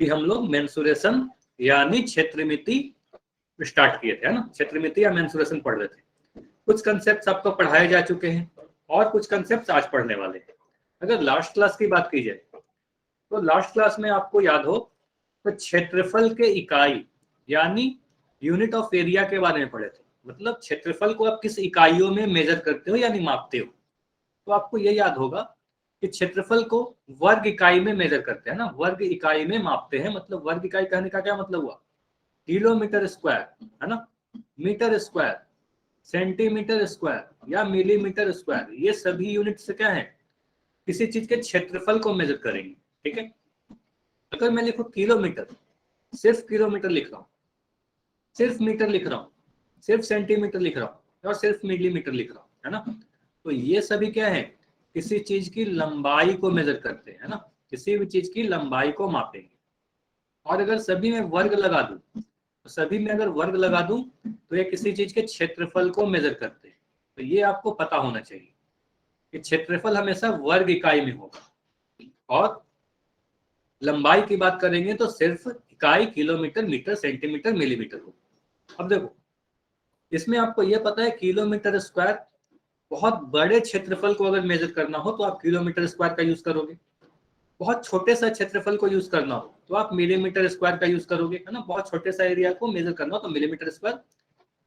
कि हम लोग मेंसुरेशन यानी क्षेत्रमिति स्टार्ट किए थे, है ना। क्षेत्रमिति या मेंसुरेशन पढ़ रहे थे। कुछ कंसेप्ट आपको पढ़ाए जा चुके हैं और कुछ कंसेप्ट आज पढ़ने वाले हैं। अगर लास्ट क्लास की बात की जाए तो लास्ट क्लास में आपको याद हो तो क्षेत्रफल के इकाई यानी यूनिट ऑफ एरिया के बारे में पढ़े थे। मतलब क्षेत्रफल को आप किस इकाइयों में मेजर करते हो यानी मापते हो। तो आपको ये याद होगा कि क्षेत्रफल को वर्ग इकाई में मेजर करते हैं ना, वर्ग इकाई में मापते हैं। मतलब वर्ग इकाई कहने का क्या मतलब हुआ, किलोमीटर स्क्वायर, है ना, मीटर स्क्वायर, सेंटीमीटर स्क्वायर या मिलीमीटर स्क्वायर, ये सभी यूनिट से क्या है, किसी चीज के क्षेत्रफल को मेजर करेंगे। ठीक है। अगर मैं लिखूं किलोमीटर, सिर्फ किलोमीटर लिख रहा हूं, सिर्फ मीटर लिख रहा हूं, सिर्फ सेंटीमीटर लिख रहा हूं और सिर्फ मिलीमीटर लिख रहा हूं, है ना, तो ये सभी क्या है, किसी चीज की लंबाई को मेजर करते हैं, है ना, किसी भी चीज की लंबाई को मापेंगे। और अगर सभी में वर्ग लगा दूं, तो सभी में अगर वर्ग लगा दूं तो ये किसी चीज के क्षेत्रफल को मेजर करते हैं। तो ये आपको पता होना चाहिए कि क्षेत्रफल हमेशा वर्ग इकाई में होगा और लंबाई की बात करेंगे तो सिर्फ इकाई किलोमीटर, मीटर, सेंटीमीटर, मिलीमीटर होगा। अब देखो इसमें आपको यह पता है किलोमीटर स्क्वायर, बहुत बड़े क्षेत्रफल को अगर मेजर करना हो तो आप किलोमीटर स्क्वायर का यूज करोगे। बहुत छोटे सा क्षेत्रफल को यूज करना हो तो आप मिलीमीटर स्क्वायर का यूज करोगे, है ना। बहुत छोटे सा एरिया को मेजर करना हो तो मिलीमीटर स्क्वायर।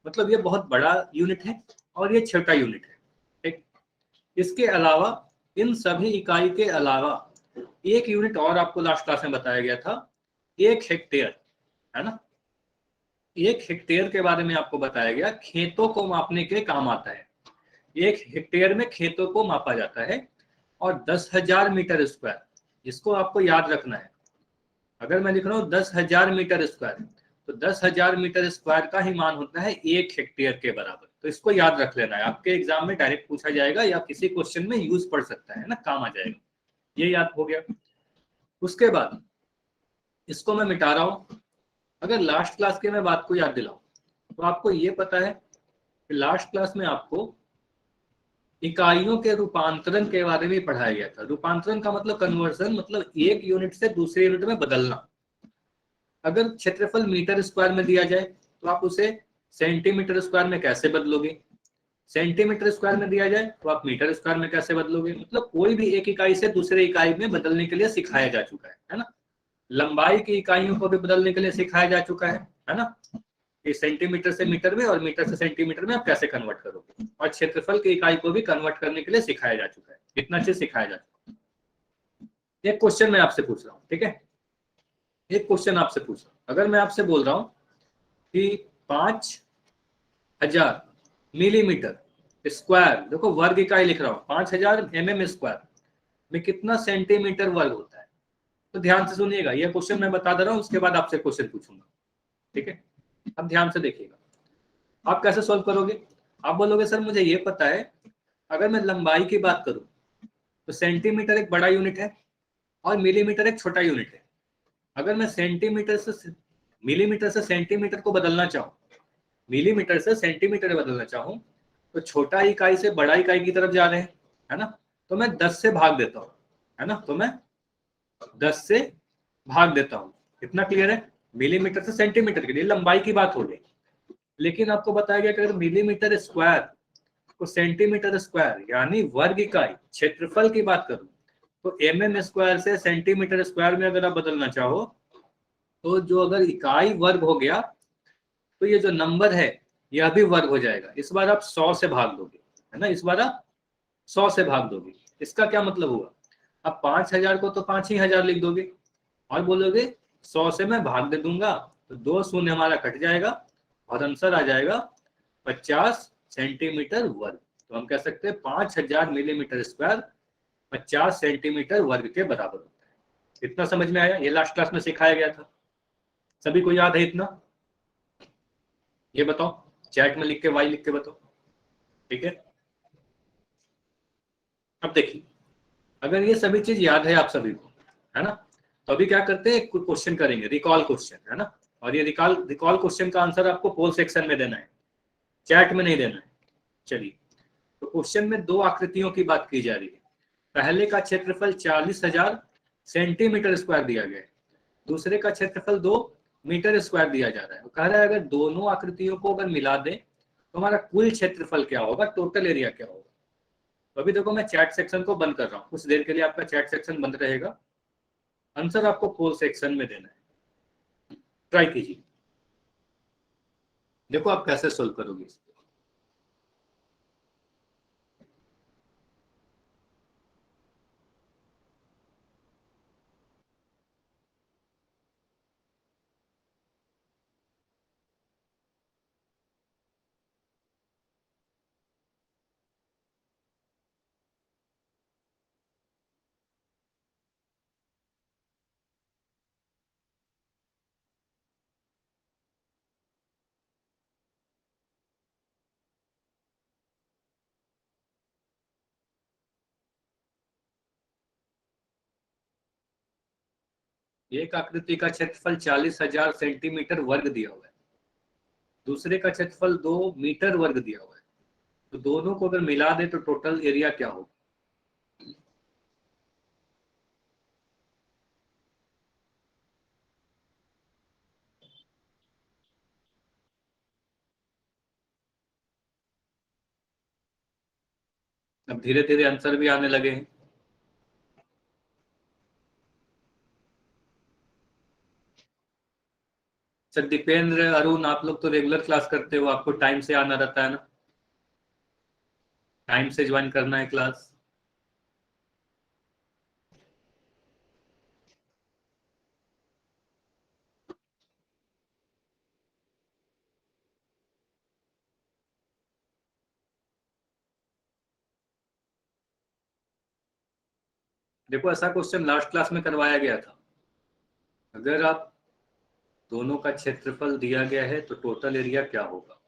मतलब ये बहुत बड़ा यूनिट है और ये छोटा यूनिट है। ठीक। इसके अलावा इन सभी इकाई के अलावा एक यूनिट और आपको लास्ट क्लास में बताया गया था, एक हेक्टेयर, है ना। एक हेक्टेयर के बारे में आपको बताया गया, खेतों को मापने के काम आता है। एक हेक्टेयर में खेतों को मापा जाता है और 10,000 मीटर स्क्वायर, इसको आपको याद रखना है। अगर मैं लिख रहा हूँ 10,000 मीटर स्क्वायर, तो 10,000 मीटर स्क्वायर का ही मान होता है एक हेक्टेयर के बराबर। तो इसको याद रख लेना है, आपके एग्जाम में डायरेक्ट पूछा जाएगा या किसी क्वेश्चन में यूज पड़ सकता है ना, काम आ जाएगा। ये याद हो गया। उसके बाद इसको मैं मिटा रहा हूं। अगर लास्ट क्लास के मैं बात को याद दिलाऊं तो आपको ये पता है कि लास्ट क्लास में आपको इकाइयों के रूपांतरण के बारे में पढ़ाया गया था। रूपांतरण का मतलब कन्वर्जन, मतलब एक यूनिट से दूसरे यूनिट में बदलना। अगर क्षेत्रफल मीटर स्क्वायर में दिया जाए तो आप उसे सेंटीमीटर स्क्वायर में कैसे बदलोगे, सेंटीमीटर स्क्वायर में दिया जाए तो आप मीटर स्क्वायर में कैसे बदलोगे। मतलब कोई भी एक इकाई से दूसरे इकाई में बदलने के लिए सिखाया जा चुका है ना। लंबाई की इकाइयों को भी बदलने के लिए सिखाया जा चुका है ना, कि सेंटीमीटर से मीटर में और मीटर से सेंटीमीटर में आप कैसे कन्वर्ट करोगे। और क्षेत्रफल की इकाई को भी कन्वर्ट करने के लिए सिखाया जा चुका है। इतना चीज सिखाया जा चुका है। एक क्वेश्चन मैं आपसे पूछ रहा हूँ, ठीक है, एक क्वेश्चन आपसे पूछ रहा हूँ। अगर मैं आपसे बोल रहा हूँ कि 5,000 मिलीमीटर स्क्वायर, देखो वर्ग इकाई लिख रहा हूँ, 5,000 mm स्क्वायर में कितना सेंटीमीटर वर्ग होता है। तो ध्यान से सुनिएगा, यह क्वेश्चन मैं बता दे रहा हूँ, उसके बाद आपसे क्वेश्चन पूछूंगा। ठीक है, अब ध्यान से देखिएगा। आप कैसे सॉल्व करोगे, आप बोलोगे सर मुझे ये पता है, अगर मैं लंबाई की बात करूं तो सेंटीमीटर एक बड़ा यूनिट है और मिलीमीटर एक छोटा यूनिट है। अगर मैं सेंटीमीटर से मिलीमीटर से सेंटीमीटर को बदलना चाहूँ, मिलीमीटर से सेंटीमीटर बदलना चाहूँ, तो छोटा इकाई से बड़ा इकाई की तरफ जा रहे हैं, है ना, तो मैं 10 से भाग देता हूँ, है ना, तो मैं 10 से भाग देता हूँ। इतना क्लियर है। मिलीमीटर से सेंटीमीटर के लिए लंबाई की बात हो गई। लेकिन आपको बताया गया कि अगर मिलीमीटर स्क्वायर को सेंटीमीटर स्क्वायर यानी वर्ग इकाई क्षेत्रफल की बात करूं तो mm स्क्वायर से सेंटीमीटर स्क्वायर में अगर आप बदलना चाहो तो जो अगर इकाई वर्ग हो गया तो ये जो नंबर है यह भी वर्ग हो जाएगा। इस बार आप 100 से भाग दोगे, है ना, इस बार आप 100 से भाग दोगे। इसका क्या मतलब हुआ, अब 5,000 को तो 5,000 लिख दोगे और बोलोगे 100 से मैं भाग दे दूंगा, तो 2 शून्य हमारा कट जाएगा और आंसर आ जाएगा 50 सेंटीमीटर वर्ग। तो हम कह सकते हैं 5,000 मिलीमीटर स्क्वायर 50 सेंटीमीटर वर्ग के बराबर होता है। इतना समझ में आया, ये लास्ट क्लास में सिखाया गया था, सभी को याद है इतना। ये बताओ, चैट में लिख के वाई लिख के बताओ। ठीक है, अब देखिए अगर ये सभी चीज याद है आप सभी को, है ना, तो अभी क्या करते हैं, क्वेश्चन करेंगे, रिकॉल क्वेश्चन, है ना। और ये रिकॉल क्वेश्चन का आंसर आपको पोल सेक्शन में देना है, चैट में नहीं देना है। चलिए, तो क्वेश्चन में दो आकृतियों की बात की जा रही है। पहले का क्षेत्रफल 40,000 सेंटीमीटर स्क्वायर दिया गया है, दूसरे का क्षेत्रफल 2 मीटर स्क्वायर दिया जा रहा है। कह रहा है अगर दोनों आकृतियों को अगर मिला दें तो हमारा कुल क्षेत्रफल क्या होगा, टोटल एरिया क्या होगा। तो अभी देखो मैं चैट सेक्शन को बंद कर रहा हूँ, कुछ देर के लिए आपका चैट सेक्शन बंद रहेगा। आंसर आपको पोल सेक्शन में देना है, ट्राई कीजिए, देखो आप कैसे सोल्व करोगे इसको। एक आकृति का क्षेत्रफल 40,000 सेंटीमीटर वर्ग दिया हुआ है, दूसरे का क्षेत्रफल 2 मीटर वर्ग दिया हुआ है, तो दोनों को अगर मिला दे तो टोटल एरिया क्या होगा। अब धीरे धीरे आंसर भी आने लगे हैं। सर दीपेंद्र, अरुण, आप लोग तो रेगुलर क्लास करते हो, आपको टाइम से आना रहता है ना, टाइम से ज्वाइन करना है क्लास। देखो ऐसा क्वेश्चन लास्ट क्लास में करवाया गया था, अगर आप दोनों का क्षेत्रफल दिया गया है तो टोटल एरिया क्या होगा,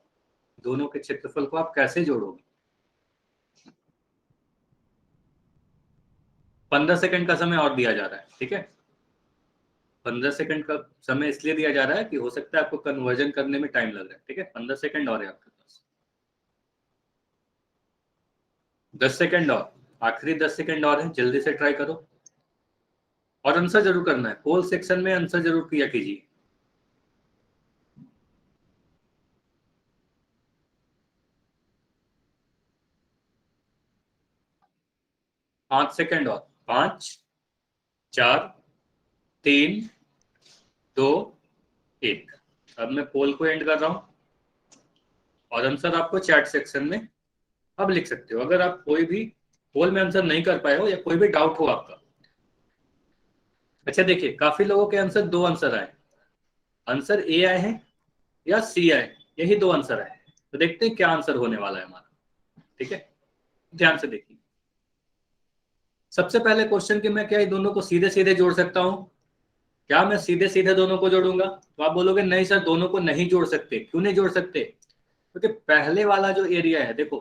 दोनों के क्षेत्रफल को आप कैसे जोड़ोगे। 15 सेकंड का समय और दिया जा रहा है, ठीक है, 15 सेकंड का समय इसलिए दिया जा रहा है कि हो सकता है आपको कन्वर्जन करने में टाइम लग रहा है, ठीक है, 15 सेकंड और है आपके पास, 10 सेकंड और, आखिरी 10 सेकंड और है, जल्दी से ट्राई करो और आंसर जरूर करना है, पोल सेक्शन में आंसर जरूर किया कीजिए। 5 सेकंड और, 5, 4, 3, 2, 1। अब मैं पोल को एंड कर रहा हूं और आंसर आपको चैट सेक्शन में अब लिख सकते हो। अगर आप कोई भी पोल में आंसर नहीं कर पाए हो या कोई भी डाउट हो आपका। अच्छा देखिए, काफी लोगों के आंसर 2 आंसर आए, आंसर ए आए हैं या सी आए, यही 2 आंसर आए, तो देखते हैं क्या आंसर होने वाला है हमारा, ठीक है, ध्यान से देखिए। सबसे पहले क्वेश्चन कि मैं क्या ये दोनों को सीधे सीधे जोड़ सकता हूं, क्या मैं सीधे सीधे दोनों को जोड़ूंगा, तो आप बोलोगे नहीं सर दोनों को नहीं जोड़ सकते। क्यों नहीं जोड़ सकते, क्योंकि पहले वाला जो एरिया है, देखो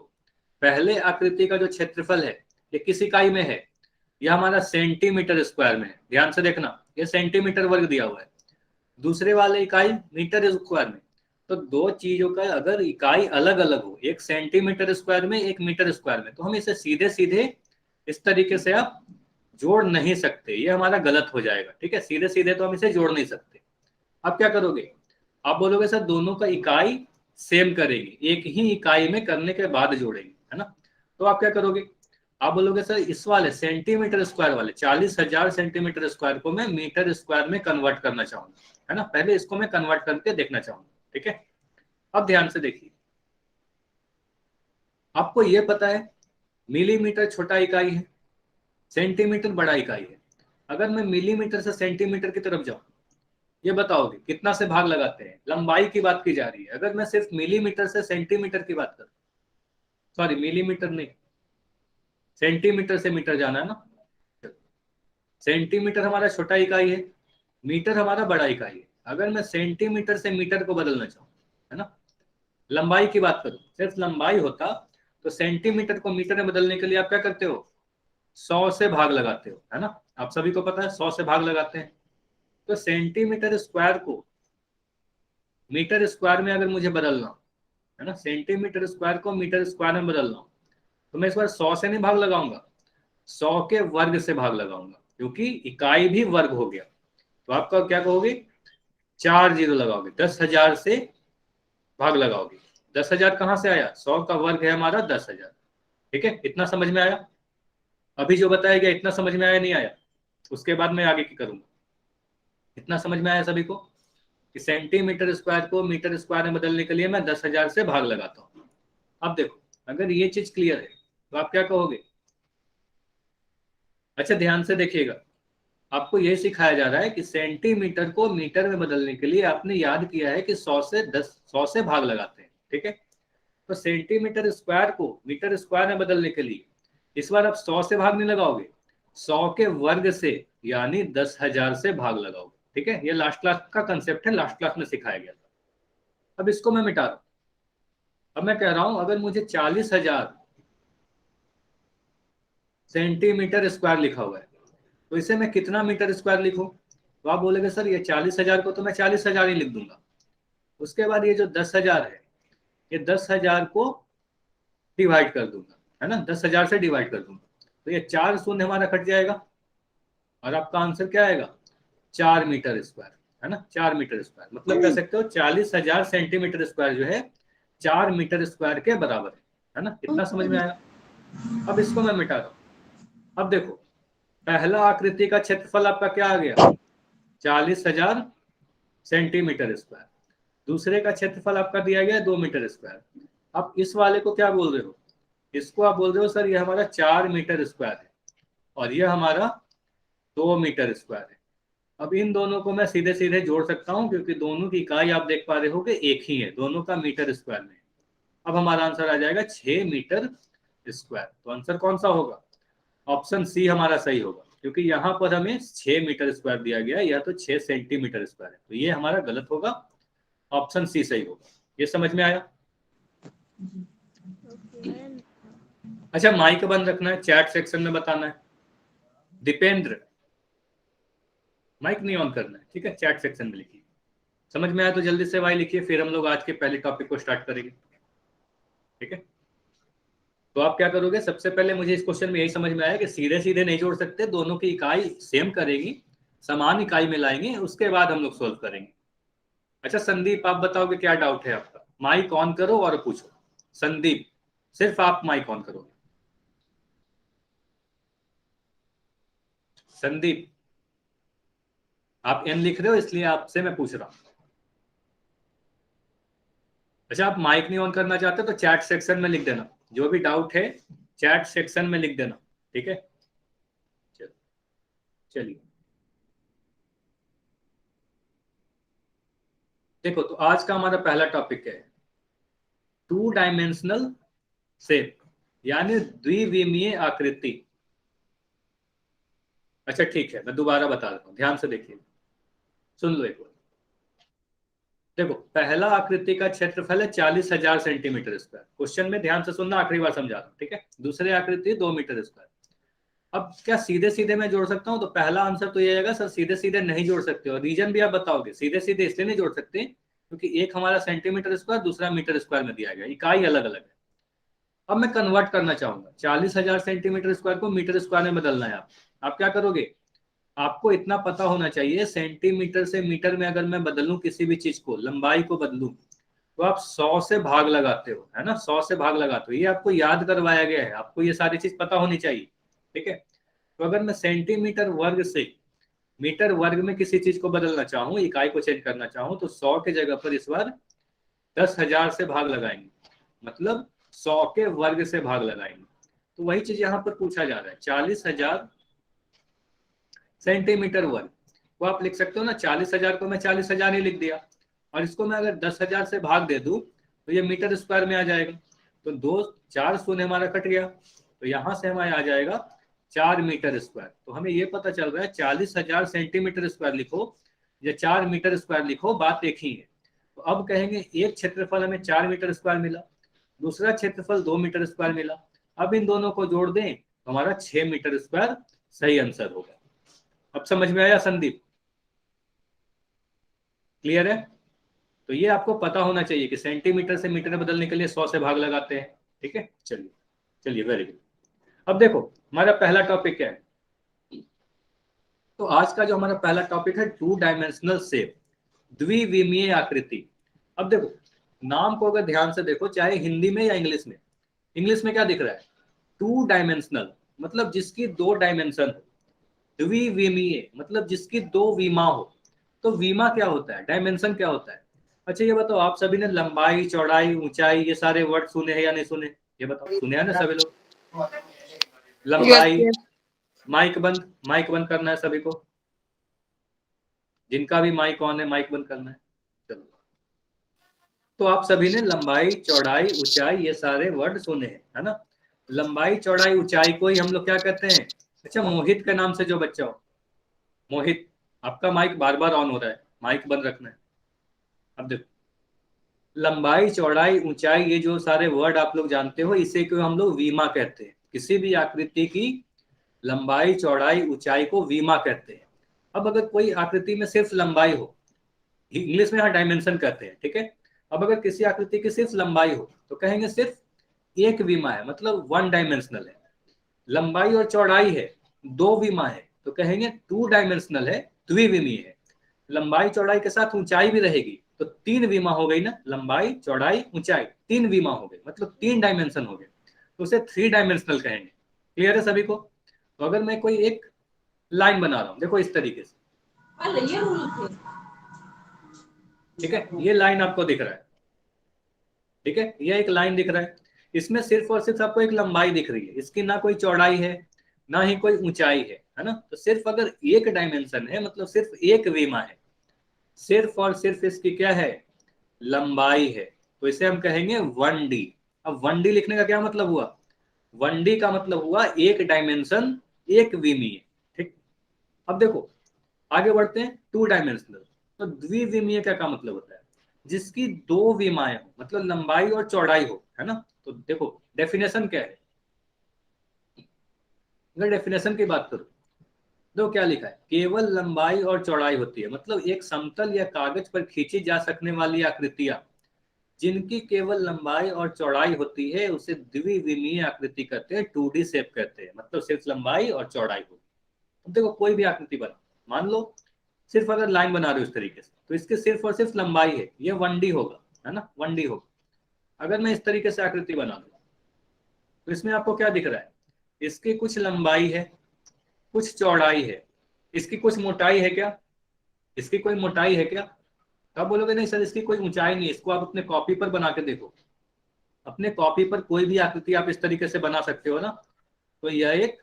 पहले आकृति का जो क्षेत्रफल है ये किस इकाई में है, यह हमारा सेंटीमीटर स्क्वायर में है, ध्यान से देखना, ये सेंटीमीटर वर्ग दिया हुआ है, दूसरे वाले इकाई मीटर स्क्वायर में। तो दो चीजों का अगर इकाई अलग अलग हो, एक सेंटीमीटर स्क्वायर में एक मीटर स्क्वायर में, तो हम इसे सीधे सीधे इस तरीके से आप जोड़ नहीं सकते, ये हमारा गलत हो जाएगा, ठीक है, सीधे सीधे तो हम इसे जोड़ नहीं सकते। अब क्या करोगे, आप बोलोगे सर दोनों का इकाई सेम करेंगे, एक ही इकाई में करने के बाद जोड़ेंगे, है ना, तो आप क्या करोगे, आप बोलोगे सर इस वाले सेंटीमीटर स्क्वायर वाले 40,000 सेंटीमीटर स्क्वायर को मैं मीटर स्क्वायर में कन्वर्ट करना चाहूंगा, है ना, पहले इसको मैं कन्वर्ट करके देखना चाहूंगा, ठीक है। अब ध्यान से देखिए, आपको यह पता है मिलीमीटर छोटा इकाई है, सेंटीमीटर बड़ा इकाई है। अगर मैं मिलीमीटर से सेंटीमीटर की तरफ जाऊं, ये बताओगे कितना से भाग लगाते हैं, लंबाई की बात की जा रही है। अगर मैं सिर्फ मिलीमीटर से सेंटीमीटर की बात करूं, सॉरी मिलीमीटर नहीं, सेंटीमीटर से मीटर जाना है ना, सेंटीमीटर हमारा छोटा इकाई है, मीटर हमारा बड़ा इकाई है। अगर मैं सेंटीमीटर से मीटर को बदलना चाहूँ, है ना, लंबाई की बात करूं, सिर्फ लंबाई होता तो सेंटीमीटर को मीटर में बदलने के लिए आप क्या करते हो, 100 से भाग लगाते हो, है ना, आप सभी को पता है 100 से भाग लगाते हैं। तो सेंटीमीटर स्क्वायर को मीटर स्क्वायर में अगर मुझे बदलना हो, है ना, सेंटीमीटर स्क्वायर को मीटर स्क्वायर में बदलना हो, तो मैं इस बार 100 से नहीं भाग लगाऊंगा, 100 के वर्ग से भाग लगाऊंगा, क्योंकि इकाई भी वर्ग हो गया। तो आपका क्या कहोगे, 4 जीरो लगाओगे, 10,000 से भाग लगाओगे। 10,000 कहाँ से आया, 100 का वर्ग है हमारा 10,000। ठीक है, इतना समझ में आया। अभी जो बताया गया इतना समझ में आया नहीं आया, उसके बाद मैं आगे की करूंगा। इतना समझ में आया सभी को कि सेंटीमीटर स्क्वायर को मीटर स्क्वायर में बदलने के लिए मैं 10,000 से भाग लगाता हूँ। अब देखो, अगर ये चीज क्लियर है तो आप क्या कहोगे। अच्छा ध्यान से देखिएगा, आपको यह सिखाया जा रहा है कि सेंटीमीटर को मीटर में बदलने के लिए आपने याद किया है कि 100 से भाग लगाते हैं। ठीक है, तो सेंटीमीटर स्क्वायर को मीटर स्क्वायर में बदलने के लिए इस बार आप 100 से भाग नहीं लगाओगे, 100 के वर्ग से यानी 10,000 से भाग लगाओगे। ठीक है, ये लास्ट क्लास का कंसेप्ट है, लास्ट क्लास में सिखाया गया था। अब इसको मैं मिटा रहा हूं। अब मैं कह रहा हूं अगर मुझे 40,000 सेंटीमीटर स्क्वायर लिखा हुआ है तो इसे मैं कितना मीटर स्क्वायर लिखूं। तो आप बोलेंगे सर ये 40,000 को तो मैं 40,000 ही लिख दूंगा। उसके बाद ये जो 10,000 है, ये 10,000 को डिवाइड कर दूंगा, है ना, 10,000 से डिवाइड कर दूंगा, तो ये 4 शून्य हमारा कट जाएगा और आपका आंसर क्या आएगा, 4 मीटर स्क्वायर, है ना, 4 मीटर स्क्वायर। मतलब कह सकते हो 40,000 सेंटीमीटर स्क्वायर जो है 4 मीटर स्क्वायर के बराबर है ना। इतना समझ में आया। अब इसको मैं मिटा रहा हूं। अब देखो, पहला आकृति का क्षेत्रफल आपका क्या आ गया, 40,000 सेंटीमीटर स्क्वायर। दूसरे का क्षेत्रफल आपका दिया गया 2 मीटर स्क्वायर। अब इस वाले को क्या बोल रहे हो, इसको आप बोल रहे हो सर ये हमारा 4 मीटर स्क्वायर है और ये हमारा 2 मीटर स्क्वायर है। अब इन दोनों को मैं सीधे सीधे जोड़ सकता हूं क्योंकि दोनों की इकाई आप देख पा रहे हो कि एक ही है, दोनों का मीटर स्क्वायर में। अब हमारा आंसर आ जाएगा 6 मीटर स्क्वायर। तो आंसर कौन सा होगा, ऑप्शन सी हमारा सही होगा, क्योंकि यहाँ पर हमें 6 मीटर स्क्वायर दिया गया है, या तो 6 सेंटीमीटर स्क्वायर है, तो ये हमारा गलत होगा, ऑप्शन सी सही होगा। ये समझ में आया। अच्छा, माइक बंद रखना है, चैट सेक्शन में बताना है। दीपेंद्र, माइक नहीं ऑन करना है, ठीक है, चैट सेक्शन में लिखिए। समझ में आया तो जल्दी से वाई लिखिए, फिर हम लोग आज के पहले टॉपिक को स्टार्ट करेंगे। ठीक है, तो आप क्या करोगे, सबसे पहले मुझे इस क्वेश्चन में यही समझ में आया कि सीधे सीधे नहीं जोड़ सकते, दोनों की इकाई सेम करेगी, समान इकाई में लाएंगे, उसके बाद हम लोग सोल्व करेंगे। अच्छा संदीप, आप बताओगे क्या डाउट है आपका, माइक ऑन करो और पूछो। संदीप, सिर्फ आप माइक ऑन करो। संदीप, आप एन लिख रहे हो इसलिए आपसे मैं पूछ रहा हूं। अच्छा, आप माइक नहीं ऑन करना चाहते तो चैट सेक्शन में लिख देना, जो भी डाउट है चैट सेक्शन में लिख देना। ठीक है, चलिए देखो, तो आज का हमारा पहला टॉपिक है 2 डायमेंशनल शेप, यानी द्विविमीय आकृति। अच्छा ठीक है, मैं दोबारा बता देता हूं, ध्यान से देखिए, सुन लो एक बार। देखो, पहला आकृति का क्षेत्रफल है 40,000 सेंटीमीटर स्क्वायर। क्वेश्चन में ध्यान से सुनना, आखिरी बार समझा रहा हूं, ठीक है। दूसरे आकृति 2 मीटर स्क्वायर। अब क्या सीधे सीधे मैं जोड़ सकता हूं, तो पहला आंसर तो ये आएगा सर सीधे सीधे नहीं जोड़ सकते, और रीजन भी आप बताओगे, सीधे सीधे इसलिए नहीं जोड़ सकते क्योंकि एक हमारा सेंटीमीटर स्क्वायर, दूसरा मीटर स्क्वायर में दिया गया, इकाई अलग अलग है। अब मैं कन्वर्ट करना चाहूंगा, 40,000 सेंटीमीटर स्क्वायर को मीटर स्क्वायर में बदलना है। आप क्या करोगे, आपको इतना पता होना चाहिए, सेंटीमीटर से मीटर में अगर मैं बदलूं किसी भी चीज को, लंबाई को बदलूं, तो आप 100 से भाग लगाते हो, है ना, 100 से भाग लगाते हो। ये आपको याद करवाया गया है, आपको ये सारी चीज पता होनी चाहिए। ठीक है, तो अगर मैं सेंटीमीटर वर्ग से मीटर वर्ग में किसी चीज को बदलना चाहूँ, इकाई को चेंज करना चाहूँ, तो 100 के जगह पर इस बार 10,000 से भाग लगाएंगे, मतलब 100 के वर्ग से भाग लगाएंगे। तो वही चीज यहाँ पर पूछा जा रहा है, 40,000 सेंटीमीटर वर्ग। वो आप लिख सकते हो ना, 40,000 को मैं 40,000 ही लिख दिया, और इसको मैं अगर 10,000 से भाग दे दूं तो ये मीटर स्क्वायर में आ जाएगा। तो 4 शून्य हमारा कट गया, तो यहां से हमारे आ जाएगा 4 मीटर स्क्वायर। तो हमें ये पता चल रहा है 40,000 सेंटीमीटर स्क्वायर लिखो या 4 मीटर स्क्वायर लिखो, बात एक ही है। तो अब कहेंगे एक क्षेत्रफल हमें 4 मीटर स्क्वायर मिला, दूसरा क्षेत्रफल 2 मीटर स्क्वायर मिला। अब इन दोनों को जोड़ दें तो हमारा 6 मीटर स्क्वायर सही आंसर होगा। अब समझ में आया संदीप, क्लियर है। तो ये आपको पता होना चाहिए कि सेंटीमीटर से मीटर में बदलने के लिए 100 से भाग लगाते हैं। ठीक है, चलिए चलिए, वेरी गुड। अब देखो, हमारा पहला टॉपिक क्या है, तो आज का जो हमारा पहला टॉपिक है टू डायमेंशनल शेप, द्विविमीय आकृति। अब देखो नाम को अगर ध्यान से देखो, चाहे हिंदी में या इंग्लिश में क्या दिख रहा है? टू डायमेंशनल मतलब जिसकी दो डायमेंशन हो, द्विविमीय मतलब जिसकी दो विमा हो। तो विमा क्या होता है, डायमेंशन क्या होता है? अच्छा ये बताओ, आप सभी ने लंबाई चौड़ाई ऊंचाई ये सारे वर्ड सुने हैं या नहीं सुने? ये बताओ, सुने हैं ना सभी लोग? लंबाई, माइक बंद करना है सभी को, जिनका भी माइक ऑन है माइक बंद करना है। चलो, तो आप सभी ने लंबाई चौड़ाई ऊंचाई ये सारे वर्ड सुने हैं, है ना? लंबाई चौड़ाई ऊंचाई को ही हम लोग क्या कहते हैं? अच्छा, मोहित के नाम से जो बच्चा हो, मोहित, आपका माइक बार बार ऑन हो रहा है, माइक बंद रखना है। अब देखो, लंबाई चौड़ाई ऊंचाई ये जो सारे वर्ड आप लोग जानते हो, इसे को हम लोग विमा कहते हैं। किसी भी आकृति की लंबाई चौड़ाई ऊंचाई को विमा कहते हैं। अब अगर कोई आकृति में सिर्फ लंबाई हो, इंग्लिश में यहाँ डायमेंशन कहते हैं, ठीक है? अब अगर किसी आकृति की सिर्फ लंबाई हो तो कहेंगे सिर्फ एक विमा है, मतलब वन डायमेंशनल है। लंबाई और चौड़ाई है, दो विमा है, तो कहेंगे टू डायमेंशनल है, द्विविमीय है। लंबाई चौड़ाई के साथ ऊंचाई भी रहेगी तो तीन विमा हो गई ना, लंबाई चौड़ाई ऊंचाई तीन विमा हो गई, मतलब तीन डायमेंशन हो गए, तो उसे थ्री डायमेंशनल कहेंगे। क्लियर है सभी को? तो अगर मैं कोई एक लाइन बना रहा हूं, देखो इस तरीके से, ठीक है? ये लाइन आपको दिख रहा है, ठीक है? ये एक लाइन दिख रहा है, इसमें सिर्फ और सिर्फ आपको एक लंबाई दिख रही है, इसकी ना कोई चौड़ाई है ना ही कोई ऊंचाई है ना? तो सिर्फ अगर एक डायमेंशन है, मतलब सिर्फ एक विमा है, सिर्फ और सिर्फ इसकी क्या है? लंबाई है, तो इसे हम कहेंगे 1D। अब 1D लिखने का क्या मतलब हुआ? 1D का मतलब हुआ एक डायमेंशन, एक विमीय, ठीक? अब देखो आगे बढ़ते हैं, टू डायमेंशनल। तो द्विविमीय का मतलब होता है जिसकी दो विमाएं हो, मतलब लंबाई और चौड़ाई हो, है ना? तो देखो डेफिनेशन क्या है, अगर डेफिनेशन की बात करो, देखो क्या लिखा है, केवल लंबाई और चौड़ाई होती है, मतलब एक समतल या कागज पर खींची जा सकने वाली आकृतियां जिनकी केवल लंबाई और चौड़ाई होती है उसे द्विविमीय आकृति कहते हैं, 2D शेप कहते हैं, मतलब सिर्फ लंबाई और चौड़ाई हो। अब देखो कोई भी आकृति बना, मान लो सिर्फ अगर लाइन बना रहे हो इस तरीके से, तो इसके सिर्फ और सिर्फ लंबाई है, ये 1D होगा, है ना? 1D होगा। अगर मैं इस तरीके से आकृति बना दूं तो इसमें आपको क्या दिख रहा है? इसकी कुछ लंबाई है, कुछ चौड़ाई है, इसकी कुछ मोटाई है क्या? इसकी कोई मोटाई है क्या? तो आप बोलोगे नहीं सर इसकी कोई ऊंचाई नहीं है। इसको आप अपने कॉपी पर बना के देखो, अपने कॉपी पर कोई भी आकृति आप इस तरीके से बना सकते हो ना, तो यह एक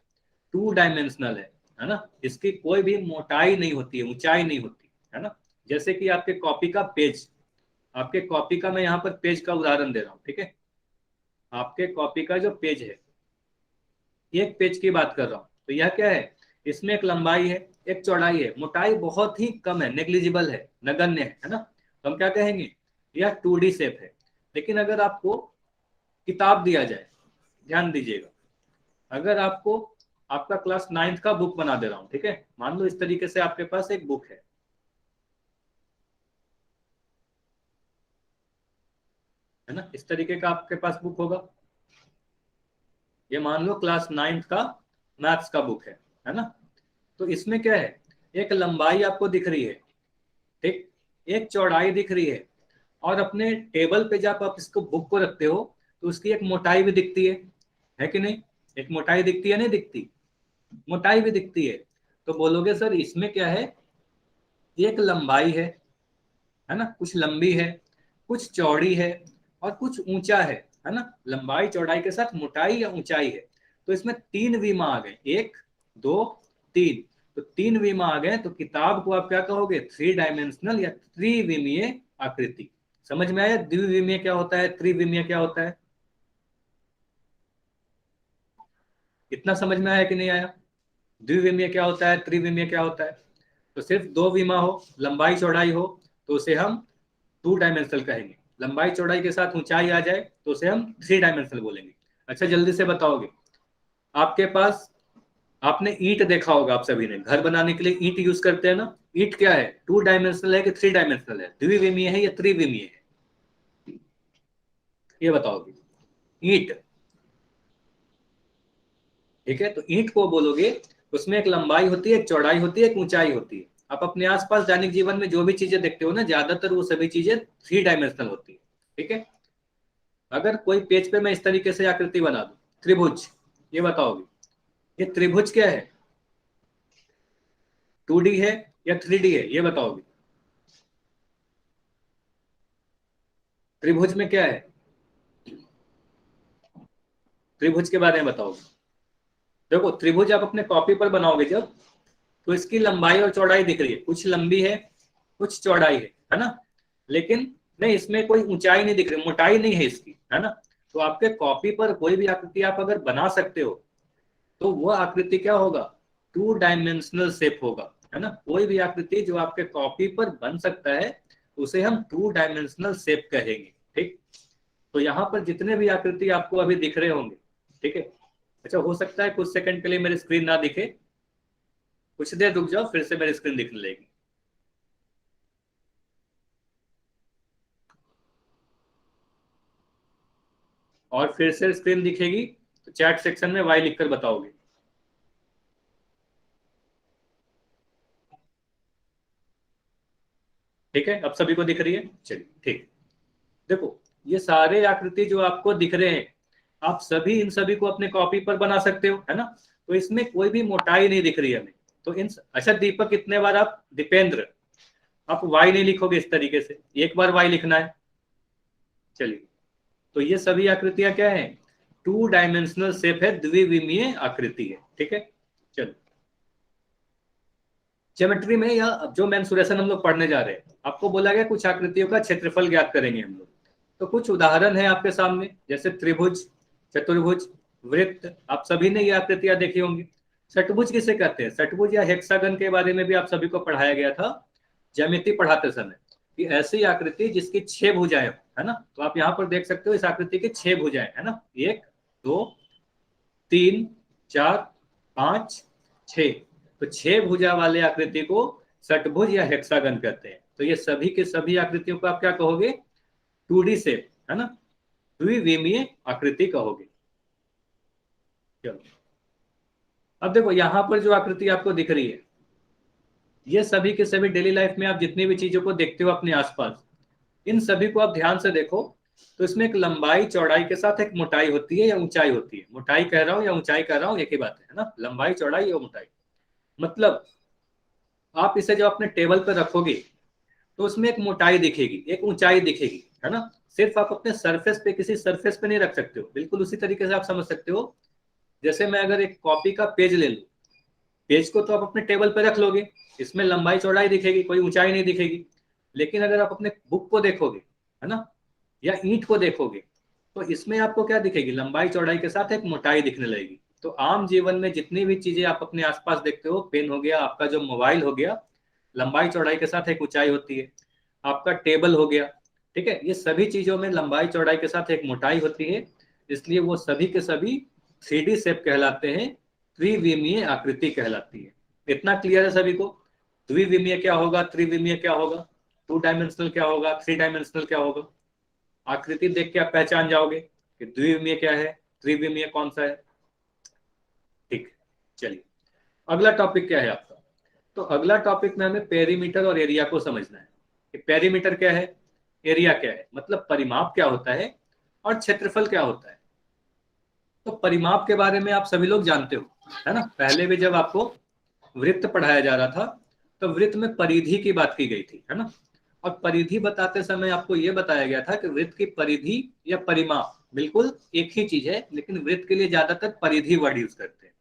टू डायमेंशनल है ना? इसकी कोई भी मोटाई नहीं होती है, ऊंचाई नहीं होती, है ना? जैसे कि आपके कॉपी का पेज, आपके कॉपी का मैं यहाँ पर पेज का उदाहरण दे रहा हूँ, ठीक है? आपके कॉपी का जो पेज है, एक पेज की बात कर रहा हूँ, तो यह क्या है? इसमें एक लंबाई है, एक चौड़ाई है, मोटाई बहुत ही कम है, नेग्लिजिबल है, नगण्य है ना? तो हम क्या कहेंगे? यह 2D शेप है। लेकिन अगर आपको किताब दिया जाए, ध्यान दीजिएगा, अगर आपको आपका क्लास 9th का बुक बना दे रहा हूं, ठीक है? मान लो इस तरीके से आपके पास एक बुक है ना? इस तरीके का आपके पास बुक होगा, ये मान लो क्लास 9th का मैथ्स का बुक है ना? तो इसमें क्या है? एक लंबाई आपको दिख रही है, ठीक, एक चौड़ाई दिख रही है, और अपने टेबल पे जब आप इसको बुक को रखते हो तो उसकी एक मोटाई भी दिखती है कि नहीं? एक मोटाई दिखती है, नहीं दिखती? मोटाई भी दिखती है। तो बोलोगे सर इसमें क्या है? एक लंबाई है ना? कुछ लंबी है, कुछ चौड़ी है, और कुछ ऊंचा है ना? लंबाई चौड़ाई के साथ मोटाई या ऊंचाई है। तो इसमें तीन विमा आ गए, एक दो तीन, तो तीन विमा आ गए, तो किताब को आप क्या कहोगे? थ्री डायमेंशनल या त्रिविमीय आकृति। समझ में आया द्विविमीय क्या होता है, त्रिविमीय क्या होता है? इतना समझ में आया कि नहीं आया? द्विविमीय क्या होता है, त्रिविमीय क्या होता है? तो सिर्फ दो विमा हो, लंबाई चौड़ाई हो, तो उसे हम टू डायमेंशनल कहेंगे। लंबाई चौड़ाई के साथ ऊंचाई आ जाए तो उसे हम थ्री डायमेंशनल बोलेंगे। अच्छा जल्दी से बताओगे, आपके पास, आपने ईंट देखा होगा, आप सभी ने घर बनाने के लिए ईंट यूज करते हैं ना? ईंट क्या है, टू डायमेंशनल है कि थ्री डायमेंशनल है, द्विविमीय है या त्रिविमीय है? ये बताओगे। ईंट, ठीक है? तो ईंट को बोलोगे उसमें एक लंबाई होती है, एक चौड़ाई होती है, एक ऊंचाई होती है। आप अपने आसपास दैनिक जीवन में जो भी चीजें देखते हो ना, ज्यादातर वो सभी चीजें 3 डायमेंशनल होती है। ठीक है, अगर कोई पेज पे मैं इस तरीके से आकृति बना दूं, त्रिभुज, ये बताओगे ये त्रिभुज क्या है, 2D है या 3D है, ये बताओगे। त्रिभुज में क्या है, त्रिभुज के बारे में बताओगे। देखो त्रिभुज आप अपने कॉपी पर बनाओगे जब, तो इसकी लंबाई और चौड़ाई दिख रही है, कुछ लंबी है कुछ चौड़ाई है ना, लेकिन नहीं इसमें कोई ऊंचाई नहीं दिख रही, मोटाई नहीं है इसकी, है ना। तो आपके कॉपी पर कोई भी आकृति आप अगर बना सकते हो तो वो आकृति क्या होगा, 2 डायमेंशनल शेप होगा, है ना। कोई भी आकृति जो आपके कॉपी पर बन सकता है उसे हम 2 डायमेंशनल शेप कहेंगे। ठीक, तो यहाँ पर जितने भी आकृति आपको अभी दिख रहे होंगे, ठीक है। अच्छा, हो सकता है कुछ सेकंड के लिए मेरी स्क्रीन ना दिखे, कुछ देर रुक जाओ, फिर से मेरी स्क्रीन दिखने लगेगी। और फिर से स्क्रीन दिखेगी तो चैट सेक्शन में वाई लिखकर बताओगे। ठीक है, अब सभी को दिख रही है, चलिए ठीक। देखो ये सारे आकृति जो आपको दिख रहे हैं, आप सभी इन सभी को अपने कॉपी पर बना सकते हो, है ना। तो इसमें कोई भी मोटाई नहीं दिख रही है हमें। तो इन, अच्छा दीपक कितने बार आप, दीपेंद्र आप वाई नहीं लिखोगे इस तरीके से, एक बार वाई लिखना है। चलिए, तो ये सभी आकृतियां क्या है, 2 डायमेंशनल शेप है, द्विविमीय आकृति है। ठीक है, चलो ज्योमेट्री में या जो मेंसुरेशन हम लोग पढ़ने जा रहे हैं, आपको बोला गया कुछ आकृतियों का क्षेत्रफल ज्ञात करेंगे हम लोग। तो कुछ उदाहरण है आपके सामने, जैसे त्रिभुज, चतुर्भुज, वृत्त, आप सभी ने ये आकृतियां देखी होंगी। षटभुज किसे कहते हैं, षटभुज या हेक्सागन के बारे में भी आप सभी को पढ़ाया गया था ज्यामिति पढ़ाते समय, कि ऐसी आकृति जिसकी 6 भुजाएं, है ना। तो आप यहाँ पर देख सकते हो इस आकृति की 6 भुजाएं, है ना, 1 2 3 4 5 6। तो 6 भुजा वाले आकृति को षटभुज या हेक्सागन कहते हैं। तो ये सभी के सभी आकृतियों को आप क्या कहोगे, 2D शेप, है ना, द्विविमीय आकृति कहोगे। चलो अब देखो यहाँ पर जो आकृति आपको दिख रही है, ये सभी के सभी डेली लाइफ में आप जितनी भी चीजों को देखते हो अपने आसपास, इन सभी को आप ध्यान से देखो। तो इसमें एक लंबाई चौड़ाई के साथ एक मोटाई होती है या ऊंचाई होती है, मोटाई कह रहा हूं या ऊंचाई कह रहा हूं, एक ही बात है ना, लंबाई चौड़ाई और मोटाई। मतलब आप इसे जब अपने टेबल पर रखोगे तो उसमें एक मोटाई दिखेगी, एक ऊंचाई दिखेगी, है ना। सिर्फ आप अपने सरफेस पे, किसी सरफेस पे नहीं रख सकते हो, बिल्कुल उसी तरीके से आप समझ सकते हो। जैसे मैं अगर एक कॉपी का पेज ले लूं, पेज को तो आप अपने टेबल पे रख लोगे, इसमें लंबाई चौड़ाई दिखेगी, कोई ऊंचाई नहीं दिखेगी। लेकिन अगर आप अपने बुक को देखोगे, है ना, या ईंट को देखोगे, तो इसमें आपको क्या दिखेगी, लंबाई चौड़ाई के साथ एक मोटाई दिखने लगेगी। तो आम जीवन में जितनी भी चीजें आप अपने आसपास देखते हो, पेन हो गया, आपका जो मोबाइल हो गया, लंबाई चौड़ाई के साथ एक ऊंचाई होती है। आपका टेबल हो गया, ठीक है, ये सभी चीजों में लंबाई चौड़ाई के साथ एक मोटाई होती है। इसलिए वो सभी के सभी 3D शेप कहलाते हैं, त्रिविमीय आकृति कहलाती है। इतना क्लियर है सभी को, द्विविमीय क्या होगा, त्रिविमीय क्या होगा, 2 डायमेंशनल क्या होगा, 3 डायमेंशनल क्या होगा। आकृति देख के आप पहचान जाओगे कि द्विविमीय क्या है, त्रिविमीय कौन सा है। ठीक, चलिए अगला टॉपिक क्या है आपका। तो अगला टॉपिक में हमें पेरीमीटर और एरिया को समझना है कि पेरीमीटर क्या है, एरिया क्या है, मतलब परिमाप क्या होता है और क्षेत्रफल क्या होता है। तो परिमाप के बारे में आप सभी लोग जानते हो, है ना। पहले भी जब आपको वृत्त पढ़ाया जा रहा था तो वृत्त में परिधि की बात की गई थी, है ना। और परिधि बताते समय आपको यह बताया गया था कि वृत्त की परिधि या परिमाप बिल्कुल एक ही चीज है, लेकिन वृत्त के लिए ज्यादातर परिधि वर्ड यूज करते हैं।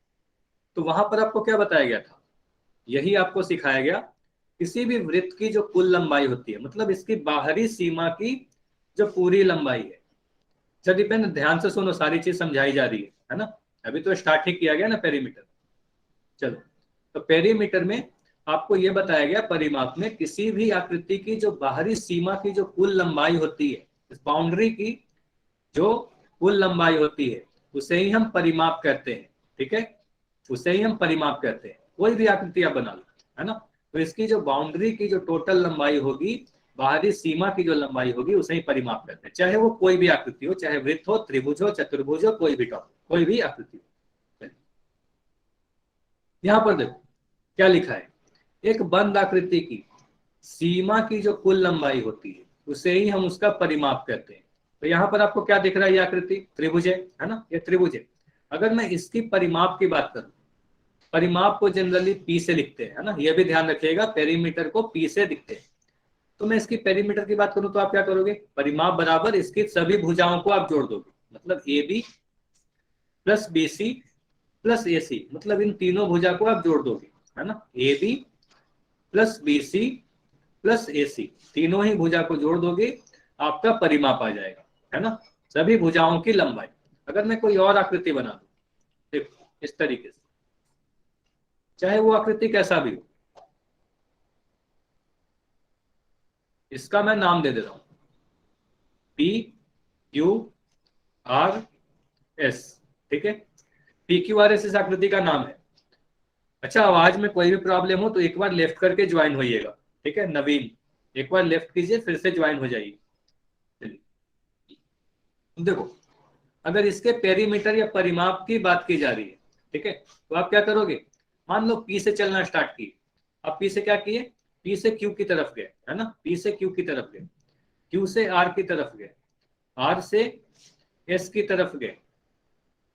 तो वहां पर आपको क्या बताया गया था, यही आपको सिखाया गया, किसी भी वृत्त की जो कुल लंबाई होती है, मतलब इसकी बाहरी सीमा की जो पूरी लंबाई है। चलिए दीपेंद्र ध्यान से सुनो, सारी चीज समझाई जा रही है ना। अभी तो स्टार्ट ही किया गया ना पेरीमीटर। चलो, तो पेरीमीटर में आपको यह बताया गया, परिमाप में किसी भी आकृति की जो बाहरी सीमा की जो कुल लंबाई होती है, इस बाउंड्री की जो कुल लंबाई होती है, उसे ही हम परिमाप कहते हैं। ठीक है, उसे ही हम परिमाप कहते हैं। कोई भी आकृति आप बना लो, है ना, तो इसकी जो बाउंड्री की जो टोटल लंबाई होगी, बाहरी सीमा की जो लंबाई होगी, उसे ही परिमाप कहते हैं। चाहे वो कोई भी आकृति हो, चाहे वृत्त हो, त्रिभुज हो, चतुर्भुज हो, कोई भी टॉपिक, कोई भी आकृति हो। यहाँ पर देखो क्या लिखा है, एक बंद आकृति की सीमा की जो कुल लंबाई होती है उसे ही हम उसका परिमाप कहते हैं। तो यहाँ पर आपको क्या दिख रहा है, ये आकृति त्रिभुज है ना, ये त्रिभुज है। अगर मैं इसकी परिमाप की बात करूं, परिमाप को जनरली पी से लिखते हैं, है ना, ये भी ध्यान रखिएगा, पेरीमीटर को पी से लिखते हैं। तो मैं इसकी पेरीमीटर की बात करूं तो आप क्या करोगे, परिमाप बराबर इसकी सभी भुजाओं को आप जोड़ दोगे, मतलब A B plus B C plus A C, मतलब इन तीनों भुजा को आप जोड़ दोगे, है ना, A B plus B C plus A C, तीनों ही भुजा को जोड़ दोगे, आपका परिमाप आ जाएगा, है ना, सभी भुजाओं की लंबाई। अगर मैं कोई और आकृति बना दूं, देखो इस तरीके से, चाहे वो आकृति कैसा भी हो, इसका मैं नाम दे देता हूं पी क्यू आर एस, ठीक है, पी क्यू आर एस इस आकृति का नाम है। अच्छा, आवाज में कोई भी प्रॉब्लम हो तो एक बार लेफ्ट करके ज्वाइन होइएगा, ठीक है, नवीन एक बार लेफ्ट कीजिए फिर से ज्वाइन हो जाइए। देखो अगर इसके पेरीमीटर या परिमाप की बात की जा रही है, ठीक है, तो आप क्या करोगे, मान लो पी से चलना स्टार्ट किए, अब पी से क्या किए, पी से क्यू की तरफ गए, है ना, पी से क्यू की तरफ गए, क्यू से आर की तरफ गए, आर से एस की तरफ गए,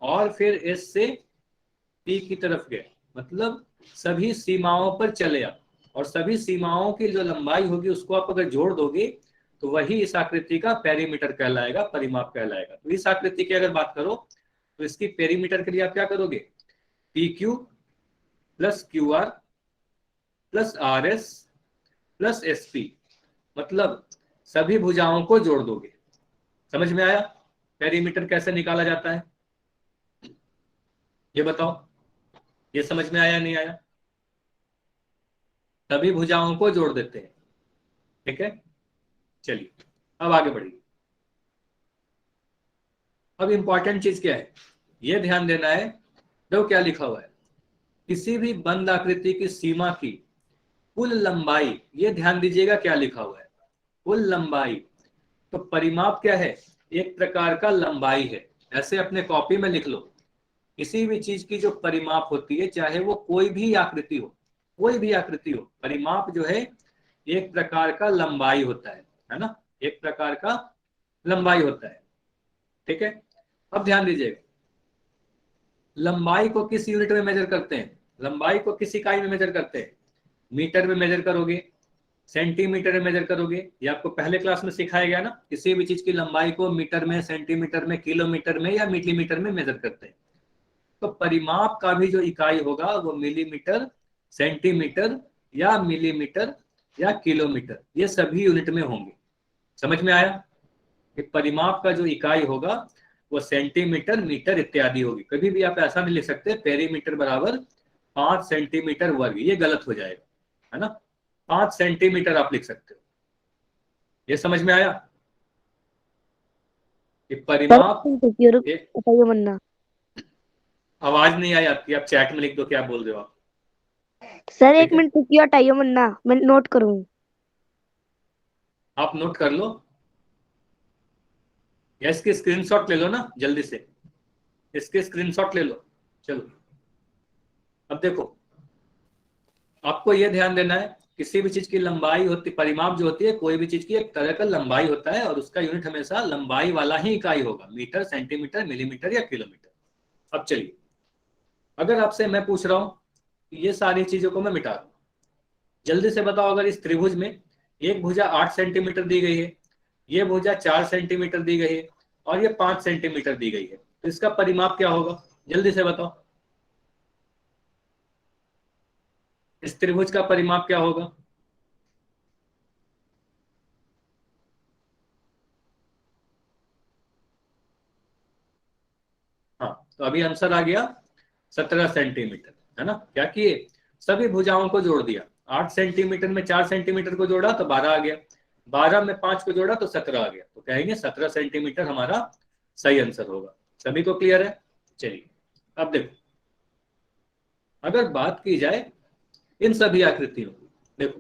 और फिर एस से पी की तरफ गए, मतलब सभी सीमाओं पर चले आप, और सभी सीमाओं की जो लंबाई होगी उसको आप अगर जोड़ दोगे तो वही इस आकृति का पेरीमीटर कहलाएगा, परिमाप कहलाएगा। तो इस आकृति की अगर बात करो तो इसकी पेरीमीटर के लिए आप क्या करोगे, P Q plus Q R plus R S plus S P, मतलब सभी भुजाओं को जोड़ दोगे। समझ में आया पेरीमीटर कैसे निकाला जाता है, ये बताओ, ये समझ में आया नहीं आया, सभी भुजाओं को जोड़ देते हैं, ठीक है। चलिए अब आगे बढ़िए। अब इंपॉर्टेंट चीज क्या है, ये ध्यान देना है, देखो क्या लिखा हुआ है, किसी भी बंद आकृति की सीमा की कुल लंबाई, ये ध्यान दीजिएगा क्या लिखा हुआ है, कुल लंबाई। तो परिमाप क्या है, एक प्रकार का लंबाई है, ऐसे अपने कॉपी में लिख लो, किसी भी चीज की जो परिमाप होती है, चाहे वो कोई भी आकृति हो, कोई भी आकृति हो, परिमाप जो है एक प्रकार का लंबाई होता है ना, एक प्रकार का लंबाई होता है, ठीक है। अब ध्यान दीजिएगा, लंबाई को किस यूनिट में मेजर करते हैं, लंबाई को किस इकाई में मेजर करते हैं, मीटर में मेजर करोगे, सेंटीमीटर में मेजर करोगे, ये आपको पहले क्लास में सिखाया गया ना, किसी भी चीज की लंबाई को मीटर में, सेंटीमीटर में, किलोमीटर में या मिलीमीटर में मेजर करते हैं। तो परिमाप का भी जो इकाई होगा वो मिलीमीटर, सेंटीमीटर या मिलीमीटर या किलोमीटर, ये सभी यूनिट में होंगे। समझ में आया कि परिमाप का जो इकाई होगा वो सेंटीमीटर, मीटर इत्यादि होगी। कभी भी आप ऐसा नहीं लिख सकते पेरीमीटर बराबर 5 सेंटीमीटर वर्ग, ये गलत हो जाएगा, है ना, 5 सेंटीमीटर आप लिख सकते हो। ये समझ में आया कि परिमाप मन्ना, आवाज नहीं आई आपकी, आप चैट में लिख दो क्या बोल रहे हो आप। सर एक मिनट रुकिए, हटाइए मन्ना, मैं नोट करूँ। आप नोट कर लो, या इसकी स्क्रीनशॉट ले लो ना जल्दी से, इसके स्क्रीनशॉट ले लो। चलो अब देखो, आपको यह ध्यान देना है, किसी भी चीज की लंबाई होती, परिमाप जो होती है कोई भी चीज की एक तरह का लंबाई होता है, और उसका यूनिट हमेशा लंबाई वाला ही इकाई होगा, मीटर, सेंटीमीटर, मिलीमीटर या किलोमीटर। अब चलिए, अगर आपसे मैं पूछ रहा हूं, ये सारी चीजों को मैं मिटा दूं, जल्दी से बताओ, अगर इस त्रिभुज में एक भुजा 8 सेंटीमीटर दी गई है, ये भुजा 4 सेंटीमीटर दी गई है, और ये 5 सेंटीमीटर दी गई है, तो इसका परिमाप क्या होगा, जल्दी से बताओ, इस त्रिभुज का परिमाप क्या होगा। हाँ, तो अभी आंसर आ गया 17 सेंटीमीटर, है ना। क्या किए, सभी भुजाओं को जोड़ दिया, 8 सेंटीमीटर में 4 सेंटीमीटर को जोड़ा तो 12 आ गया, 12 में 5 को जोड़ा तो 17 आ गया, तो कहेंगे 17 सेंटीमीटर हमारा सही आंसर होगा। सभी को क्लियर है। चलिए अब देखो, अगर बात की जाए इन सभी आकृतियों की, देखो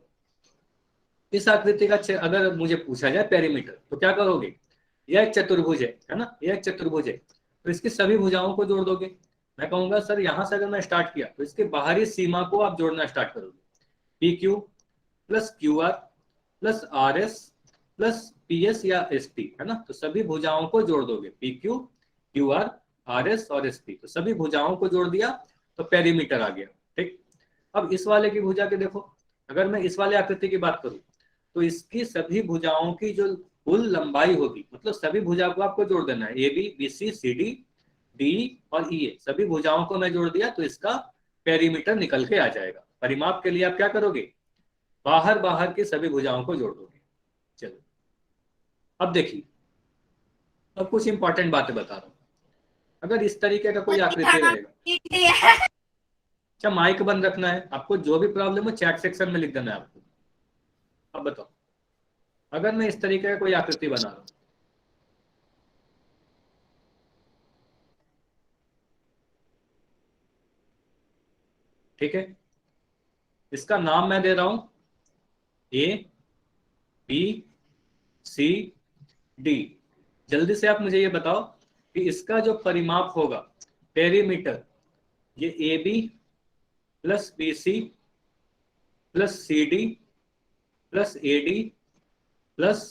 इस आकृति का अगर मुझे पूछा जाए पेरीमीटर तो क्या करोगे, यह एक चतुर्भुज है ना, यह एक चतुर्भुज है, तो इसकी सभी भुजाओं को जोड़ दोगे, मैं कहूंगा सर यहाँ से अगर मैं स्टार्ट किया तो इसके बाहरी सीमा को आप जोड़ना स्टार्ट करोगे, P Q plus Q R plus R S plus P S या एस टी, है ना। तो सभी भुजाओं को जोड़ दोगे, P Q Q R S और एस टी, तो सभी भुजाओं को जोड़ दिया तो पेरीमीटर आ गया। ठीक, अब इस वाले की भुजा के देखो, अगर मैं इस वाले आकृति की बात करूं तो इसकी सभी भुजाओं की जो कुल लंबाई होगी, मतलब सभी भुजा को आपको जोड़ देना है, A B B C C D D और ई ए, सभी भुजाओं को मैं जोड़ दिया तो इसका पेरीमीटर निकल के आ जाएगा। परिमाप के लिए आप क्या करोगे, बाहर बाहर की सभी भुजाओं को जोड़ दोगे। चलो अब देखिए, अब कुछ इंपॉर्टेंट बातें बता रहा हूं। अगर इस तरीके का कोई आकृति रहेगा, अच्छा माइक बंद रखना है आपको, जो भी प्रॉब्लम हो चैट सेक्शन में लिख देना है आपको। अब बताओ, अगर मैं इस तरीके का कोई आकृति बना रहा हूं, ठीक है, इसका नाम मैं दे रहा हूं ए बी सी डी। जल्दी से आप मुझे ये बताओ कि इसका जो परिमाप होगा, पेरीमीटर, ये A B plus B C plus C D plus A D plus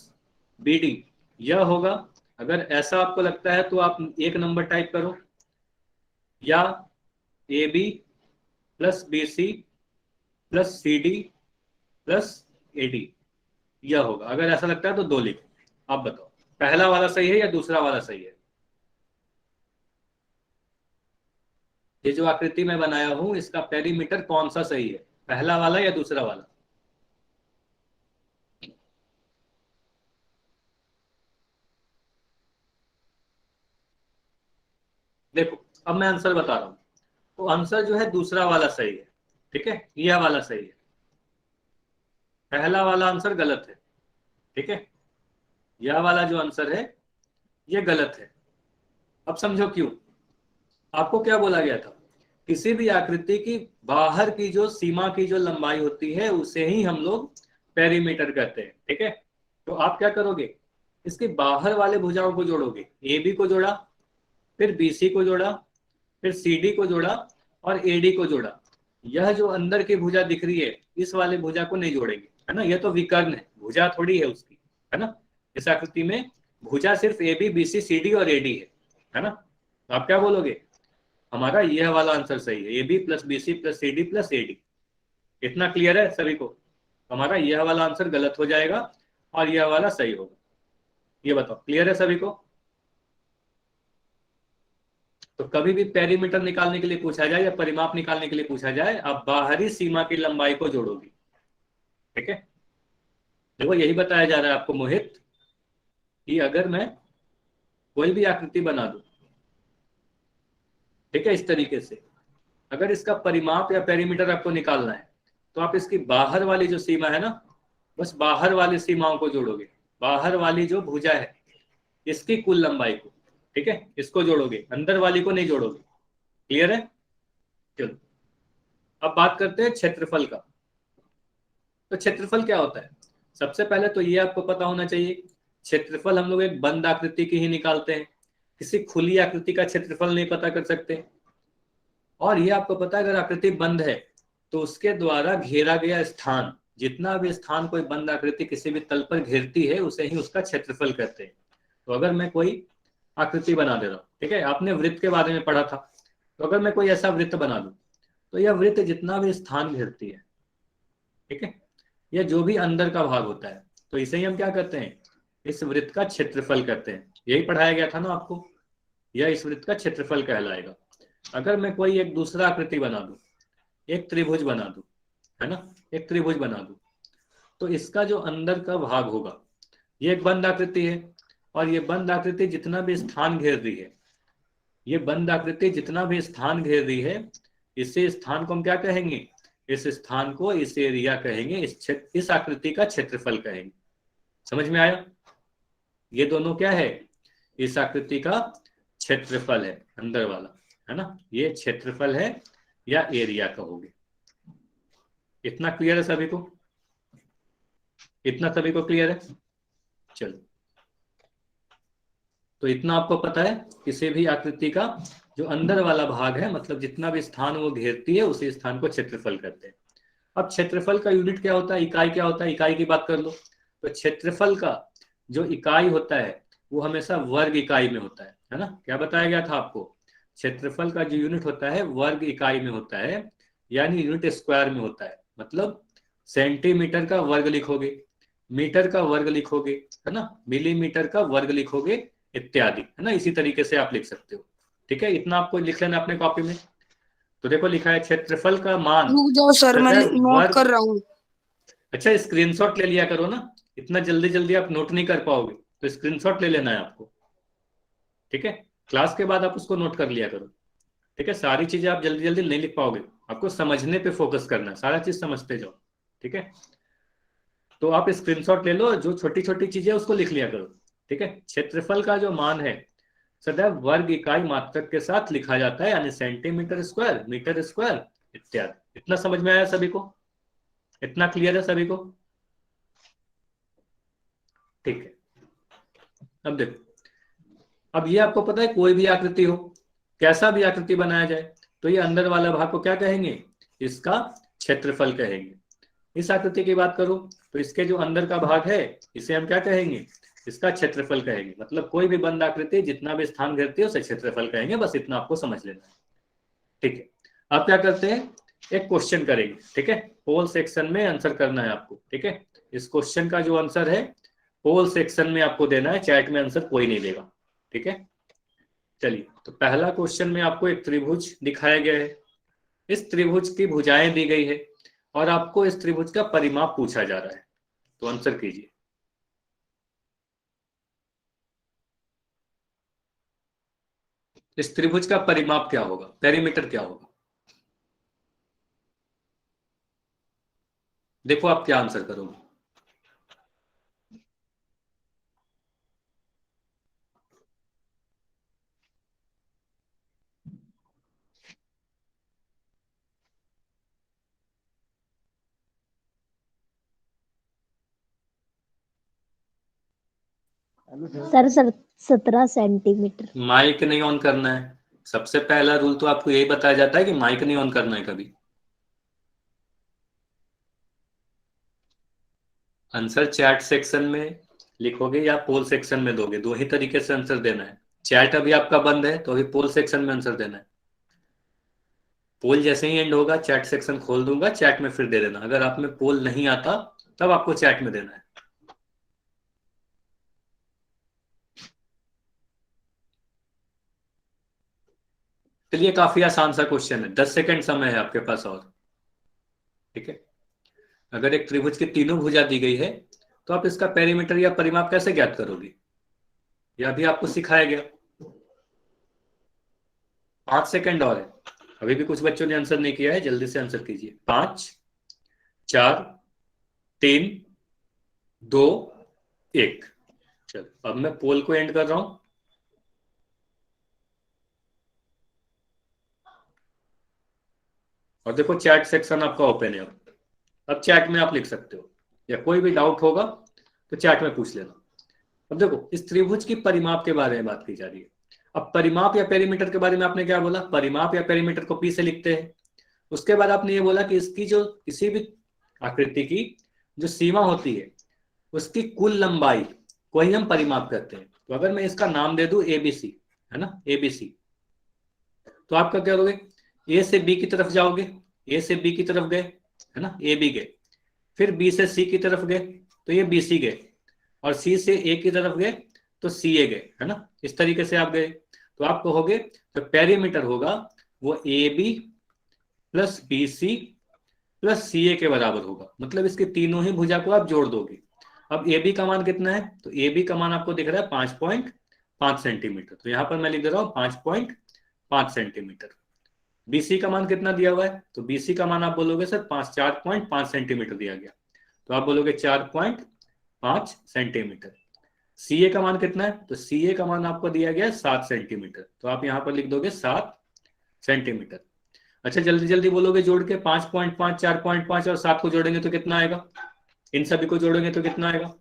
B D, यह होगा। अगर ऐसा आपको लगता है तो आप एक नंबर टाइप करो, या A B plus B C plus C D plus A D, यह होगा। अगर ऐसा लगता है तो दो लिखो। आप बताओ पहला वाला सही है या दूसरा वाला सही है? ये जो आकृति मैं बनाया हूं इसका पेरीमीटर कौन सा सही है, पहला वाला या दूसरा वाला? देखो अब मैं आंसर बता रहा हूं, तो आंसर जो है दूसरा वाला सही है। ठीक है, यह वाला सही है, पहला वाला आंसर गलत है। ठीक है, यह वाला जो आंसर है यह गलत है। अब समझो क्यों। आपको क्या बोला गया था, किसी भी आकृति की बाहर की जो सीमा की जो लंबाई होती है उसे ही हम लोग पेरीमीटर कहते हैं। ठीक है, तो आप क्या करोगे, इसके बाहर वाले भुजाओं को जोड़ोगे, ए बी को जोड़ा, फिर बी सी को जोड़ा, फिर सी डी को जोड़ा और ए डी को जोड़ा। यह जो अंदर की भुजा दिख रही है इस वाले भुजा को नहीं जोड़ेंगे, है ना। यह तो विकर्ण है, भुजा थोड़ी है उसकी, है ना। इस आकृति में भुजा सिर्फ A B B C C D और ए डी है ना। तो आप क्या बोलोगे, हमारा यह वाला आंसर सही है, A B plus B C plus C D plus A D. इतना क्लियर है सभी को? हमारा यह वाला आंसर गलत हो जाएगा और यह वाला सही होगा। ये बताओ क्लियर है सभी को? तो कभी भी पेरीमीटर निकालने के लिए पूछा जाए या परिमाप निकालने के लिए पूछा जाए, आप बाहरी सीमा की लंबाई को जोड़ोगे। ठीक है, देखो यही बताया जा रहा है आपको मोहित, कि अगर मैं कोई भी आकृति बना दूं, ठीक है, इस तरीके से, अगर इसका परिमाप या पेरीमीटर आपको निकालना है तो आप इसकी बाहर वाली जो सीमा है ना, बस बाहर वाली सीमाओं को जोड़ोगे, बाहर वाली जो भुजा है इसकी कुल लंबाई को, ठीक है, इसको जोड़ोगे, अंदर वाली को नहीं जोड़ोगे। क्लियर है? चलो अब बात करते हैं क्षेत्रफल का। तो क्षेत्रफल क्या होता है, सबसे पहले तो ये आपको पता होना चाहिए, क्षेत्रफल हम लोग एक बंद आकृति की ही निकालते हैं, किसी खुली आकृति का क्षेत्रफल नहीं पता कर सकते। और ये आपको पता है अगर आकृति बंद है तो उसके द्वारा घेरा गया स्थान, जितना भी स्थान कोई बंद आकृति किसी भी तल पर घेरती है उसे ही उसका क्षेत्रफल कहते हैं। तो अगर मैं कोई आकृति बना दे रहा हूँ, ठीक है, आपने वृत्त के बारे में पढ़ा था, तो अगर मैं कोई ऐसा वृत्त बना दूं तो यह वृत्त जितना भी स्थान घेरती है, ठीक है, यह जो भी अंदर का भाग होता है, तो इसे ही हम क्या कहते हैं, इस वृत्त का क्षेत्रफल कहते हैं। यही पढ़ाया गया था ना आपको, यह इस वृत्त का क्षेत्रफल कहलाएगा। अगर मैं कोई एक दूसरा आकृति बना दूं, एक त्रिभुज बना दूं, है ना, एक त्रिभुज बना दूं, तो इसका जो अंदर का भाग होगा, ये एक बंद आकृति है, और ये बंद आकृति जितना भी स्थान घेर रही है, ये बंद आकृति जितना भी स्थान घेर रही है, इसे स्थान को हम क्या कहेंगे, इस स्थान को, इस एरिया कहेंगे, इस आकृति का क्षेत्रफल कहेंगे। समझ में आया? ये दोनों क्या है, इस आकृति का क्षेत्रफल है अंदर वाला, है ना, ये क्षेत्रफल है या एरिया कहोगे। इतना क्लियर है सभी को? इतना सभी को क्लियर है? चलो, तो इतना आपको पता है किसी भी आकृति का जो अंदर वाला भाग है, मतलब जितना भी स्थान वो घेरती है, उसी स्थान को क्षेत्रफल कहते हैं। अब क्षेत्रफल का यूनिट क्या होता है, इकाई क्या होता है, इकाई की बात कर लो। तो क्षेत्रफल का जो इकाई होता है वो हमेशा वर्ग इकाई में होता है ना। क्या बताया गया था आपको, क्षेत्रफल का जो यूनिट होता है वर्ग इकाई में होता है, यानी यूनिट स्क्वायर में होता है। मतलब सेंटीमीटर का वर्ग लिखोगे, मीटर का वर्ग लिखोगे, है ना, मिलीमीटर का वर्ग लिखोगे, इत्यादि, है ना। इसी तरीके से आप लिख सकते हो। ठीक है, इतना आपको लिख लेना अपने कॉपी में। तो देखो लिखा है क्षेत्रफल का मान रुक जाओ सर, मैं सदैव नोट कर वर्ग। रहा हूँ। अच्छा, स्क्रीनशॉट ले लिया करो ना, इतना जल्दी जल्दी आप नोट नहीं कर पाओगे, तो स्क्रीनशॉट ले लेना है आपको। ठीक है, क्लास के बाद आप उसको नोट कर लिया करो। ठीक है, सारी चीजें आप जल्दी जल्दी नहीं लिख पाओगे, आपको समझने पे फोकस करना है, सारा चीज समझते जाओ। ठीक है, तो आप स्क्रीनशॉट ले लो, जो छोटी छोटी चीजें उसको लिख लिया करो। ठीक है, क्षेत्रफल का जो मान है सदैव वर्ग इकाई मात्रक के साथ लिखा जाता है, यानी सेंटीमीटर स्क्वायर, मीटर स्क्वायर इत्यादि। इतना समझ में आया सभी को, इतना क्लियर है सभी को? ठीक है, अब देखो, अब ये आपको पता है कोई भी आकृति हो, कैसा भी आकृति बनाया जाए, तो ये अंदर वाला भाग को क्या कहेंगे, इसका क्षेत्रफल कहेंगे। इस आकृति की बात करूं तो इसके जो अंदर का भाग है इसे हम क्या कहेंगे, इसका क्षेत्रफल कहेंगे। मतलब कोई भी बंद आकृति जितना भी स्थान घेरती है उसे क्षेत्रफल कहेंगे, बस इतना आपको समझ लेना है। ठीक है, अब क्या करते हैं, एक क्वेश्चन करेंगे। ठीक है, पोल सेक्शन में आंसर करना है आपको। ठीक है, इस क्वेश्चन का जो आंसर है पोल सेक्शन में आपको देना है, चैट में आंसर कोई नहीं देगा। ठीक है, चलिए, तो पहला क्वेश्चन में आपको एक त्रिभुज दिखाया गया है, इस त्रिभुज की भुजाएं दी गई है और आपको इस त्रिभुज का परिमाप पूछा जा रहा है। तो आंसर कीजिए। इस त्रिभुज का परिमाप क्या होगा, पेरीमीटर क्या होगा? देखो आप क्या आंसर करोगे। Sir 17 centimetre. माइक नहीं ऑन करना है, सबसे पहला रूल तो आपको यही बताया जाता है कि माइक नहीं ऑन करना है कभी। आंसर चैट सेक्शन में लिखोगे या पोल सेक्शन में दोगे, दो ही तरीके से आंसर देना है। चैट अभी आपका बंद है तो अभी पोल सेक्शन में आंसर देना है। पोल जैसे ही एंड होगा चैट सेक्शन खोल दूंगा, चैट में फिर दे देना। अगर आप में पोल नहीं आता तब आपको चैट में देना है। चलिए, काफी आसान सा क्वेश्चन है, 10 सेकंड समय है आपके पास और। ठीक है, अगर एक त्रिभुज की तीनों भुजा दी गई है तो आप इसका पेरीमीटर या परिमाप कैसे ज्ञात करोगे, यह भी आपको सिखाया गया। 5 सेकंड और है, अभी भी कुछ बच्चों ने आंसर नहीं किया है, जल्दी से आंसर कीजिए। 5 4 3 2 1। चलो, अब मैं पोल को एंड कर रहा हूं। और देखो चैट सेक्शन आपका ओपन है। अब चैट में आप लिख सकते हो, या कोई भी डाउट होगा तो चैट में पूछ लेना। अब देखो, इस त्रिभुज की परिमाप के बारे में बात की जा रही है। अब परिमाप या पेरीमीटर के बारे में आपने क्या बोला, परिमाप या पेरीमीटर को पी से लिखते हैं। उसके बाद आपने ये बोला कि इसकी जो किसी भी आकृति की जो सीमा होती है उसकी कुल लंबाई को ही हम परिमाप करते हैं। तो अगर मैं इसका नाम दे दूं एबीसी, है ना, एबीसी, तो आपका क्या करोगे, ए से बी की तरफ जाओगे, ए से बी की तरफ गए, है ना, ए बी गए, फिर बी से सी की तरफ गए तो ये बी सी गए, और सी से ए की तरफ गए तो सी ए गए, है ना। इस तरीके से आप गए, तो आप कहोगे जो पेरीमीटर होगा वो A B plus B C plus C A के बराबर होगा। मतलब इसके तीनों ही भुजा को आप जोड़ दोगे। अब ए बी का मान कितना है, तो ए बी का मान आपको दिख रहा है 5.5 सेंटीमीटर, तो यहां पर मैं लिख दे रहा हूं 5.5 सेंटीमीटर। बीसी का मान कितना दिया हुआ है, तो बीसी का मान आप बोलोगे सर 4.5 सेंटीमीटर दिया गया, तो आप बोलोगे 4.5 सेंटीमीटर। सीए का मान कितना है, तो सीए का मान आपको दिया गया 7 सेंटीमीटर, तो आप यहां पर लिख दोगे 7 सेंटीमीटर। अच्छा, जल्दी जल्दी बोलोगे जोड़ के, 5.5 4.5 और 7 को जोड़ेंगे तो कितना आएगा, इन सभी को जोड़ेंगे तो कितना आएगा,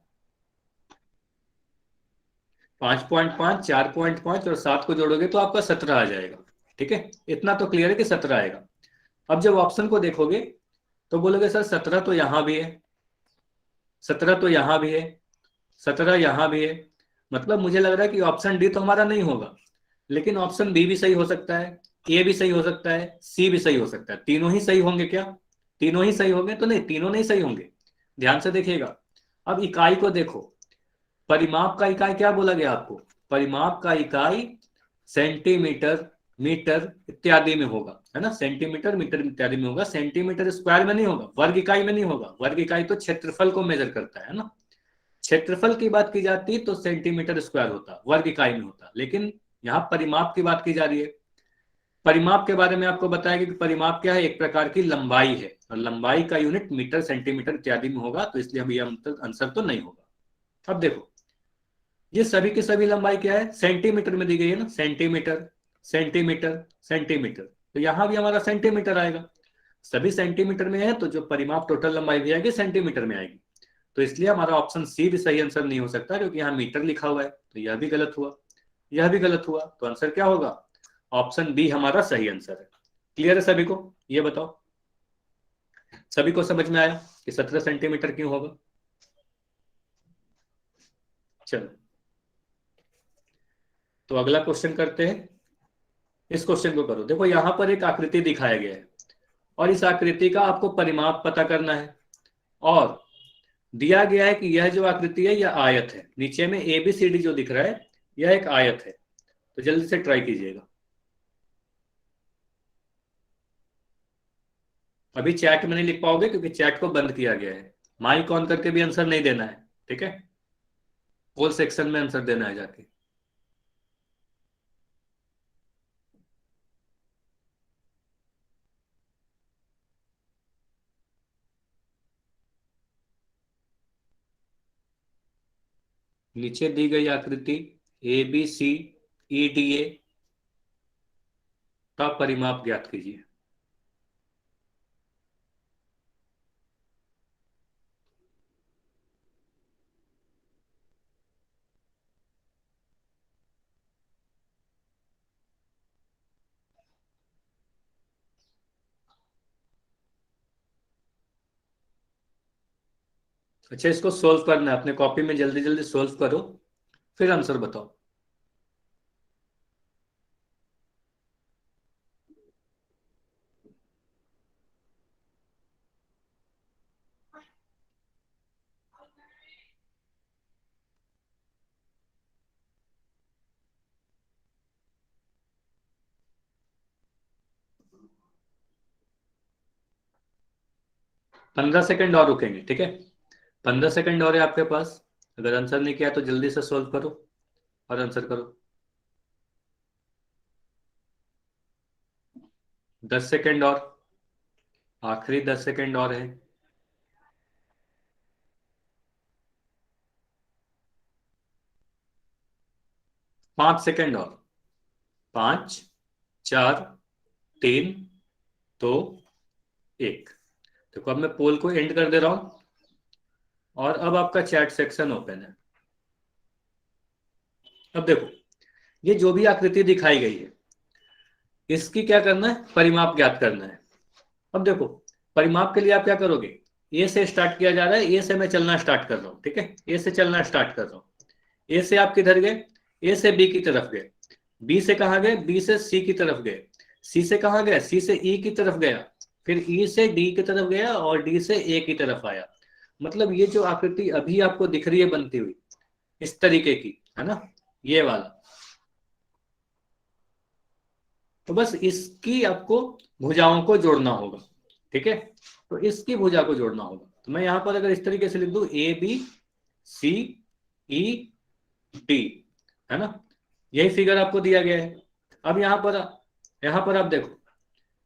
5.5 4.5 और 7 को जोड़ोगे तो आपका 17 आ जाएगा। ठीक है, इतना तो क्लियर है कि 17 आएगा। अब जब ऑप्शन को देखोगे तो बोलोगे सर 17 तो यहां भी है, 17 तो यहां भी है, 17 यहां भी है, मतलब मुझे लग रहा है कि ऑप्शन डी तो हमारा नहीं होगा, लेकिन ऑप्शन बी भी सही हो सकता है, ए भी सही हो सकता है, सी भी सही हो सकता है। तीनों ही सही होंगे क्या? तीनों ही सही होंगे तो नहीं, तीनों नहीं सही होंगे। ध्यान से देखिएगा। अब इकाई को देखो, परिमाप का इकाई क्या बोला गया आपको? परिमाप का इकाई सेंटीमीटर, मीटर इत्यादि में होगा, है ना, सेंटीमीटर मीटर इत्यादि में होगा, सेंटीमीटर स्क्वायर में नहीं होगा, वर्ग इकाई में नहीं होगा। वर्ग इकाई तो क्षेत्रफल को मेजर करता है ना, क्षेत्रफल की बात की जाती तो सेंटीमीटर स्क्वायर होता, वर्ग इकाई में होता, लेकिन यहाँ परिमाप की बात की जा रही है। परिमाप के बारे में आपको बताया कि परिमाप क्या है, एक प्रकार की लंबाई है, और लंबाई का यूनिट मीटर सेंटीमीटर इत्यादि में होगा, तो इसलिए हम ये आंसर तो नहीं होगा। अब देखो, ये सभी की सभी लंबाई क्या है, सेंटीमीटर में दी गई है ना, सेंटीमीटर सेंटीमीटर सेंटीमीटर, तो यहां भी हमारा सेंटीमीटर आएगा। सभी सेंटीमीटर में है तो जो परिमाप टोटल लंबाई भी आएगी सेंटीमीटर में आएगी, तो इसलिए हमारा ऑप्शन सी भी सही आंसर नहीं हो सकता, क्योंकि यहाँ मीटर लिखा हुआ है, तो यह भी गलत हुआ, यह भी गलत हुआ, तो आंसर क्या होगा? ऑप्शन बी हमारा सही आंसर है। क्लियर है सभी को? ये बताओ, सभी को समझ में आया कि 17 सेंटीमीटर क्यों होगा? चलो, तो अगला क्वेश्चन करते हैं। इस क्वेश्चन को करो। देखो यहां पर एक आकृति दिखाया गया है, और इस आकृति का आपको परिमाप पता करना है, और दिया गया है कि यह जो आकृति है यह आयत है, नीचे में ABCD जो दिख रहा है यह एक आयत है। तो जल्दी से ट्राई कीजिएगा। अभी चैट में नहीं लिख पाओगे क्योंकि चैट को बंद किया गया है, माइक ऑन करके भी आंसर नहीं देना है, ठीक है, कॉल सेक्शन में आंसर देना है जाके। नीचे दी गई आकृति ABCEDA का परिमाप ज्ञात कीजिए। अच्छा, इसको सोल्व करना है, अपने कॉपी में जल्दी जल्दी सोल्व करो, फिर आंसर बताओ। पंद्रह सेकंड और रुकेंगे, ठीक है, 15 सेकंड और है आपके पास। अगर आंसर नहीं किया तो जल्दी से सोल्व करो और आंसर करो। 10 सेकंड और, आखिरी 10 सेकंड और है। 5 सेकंड और, 5, 4, 3, 2, 1। देखो अब मैं पोल को एंड कर दे रहा हूं, और अब आपका चैट सेक्शन ओपन है। अब देखो, ये जो भी आकृति दिखाई गई है इसकी क्या करना है, परिमाप ज्ञात करना है। अब देखो, परिमाप के लिए आप क्या करोगे, ए से स्टार्ट किया जा रहा है, ए से मैं चलना स्टार्ट कर रहा हूं, ठीक है, ए से चलना स्टार्ट कर रहा हूं। ए से आप किधर गए, ए से बी की तरफ गए, बी से कहां गए, बी से सी की तरफ गए, सी से कहां गए, सी से ई की तरफ गया, फिर ई से डी की तरफ गया, और डी से ए की तरफ आया। मतलब ये जो आकृति अभी आपको दिख रही है बनती हुई इस तरीके की, है ना, ये वाला, तो बस इसकी आपको भुजाओं को जोड़ना होगा, ठीक है, तो इसकी भुजा को जोड़ना होगा। तो मैं यहां पर अगर इस तरीके से लिख दूं ABCED, है ना, यही फिगर आपको दिया गया है। अब यहां पर आप देखो,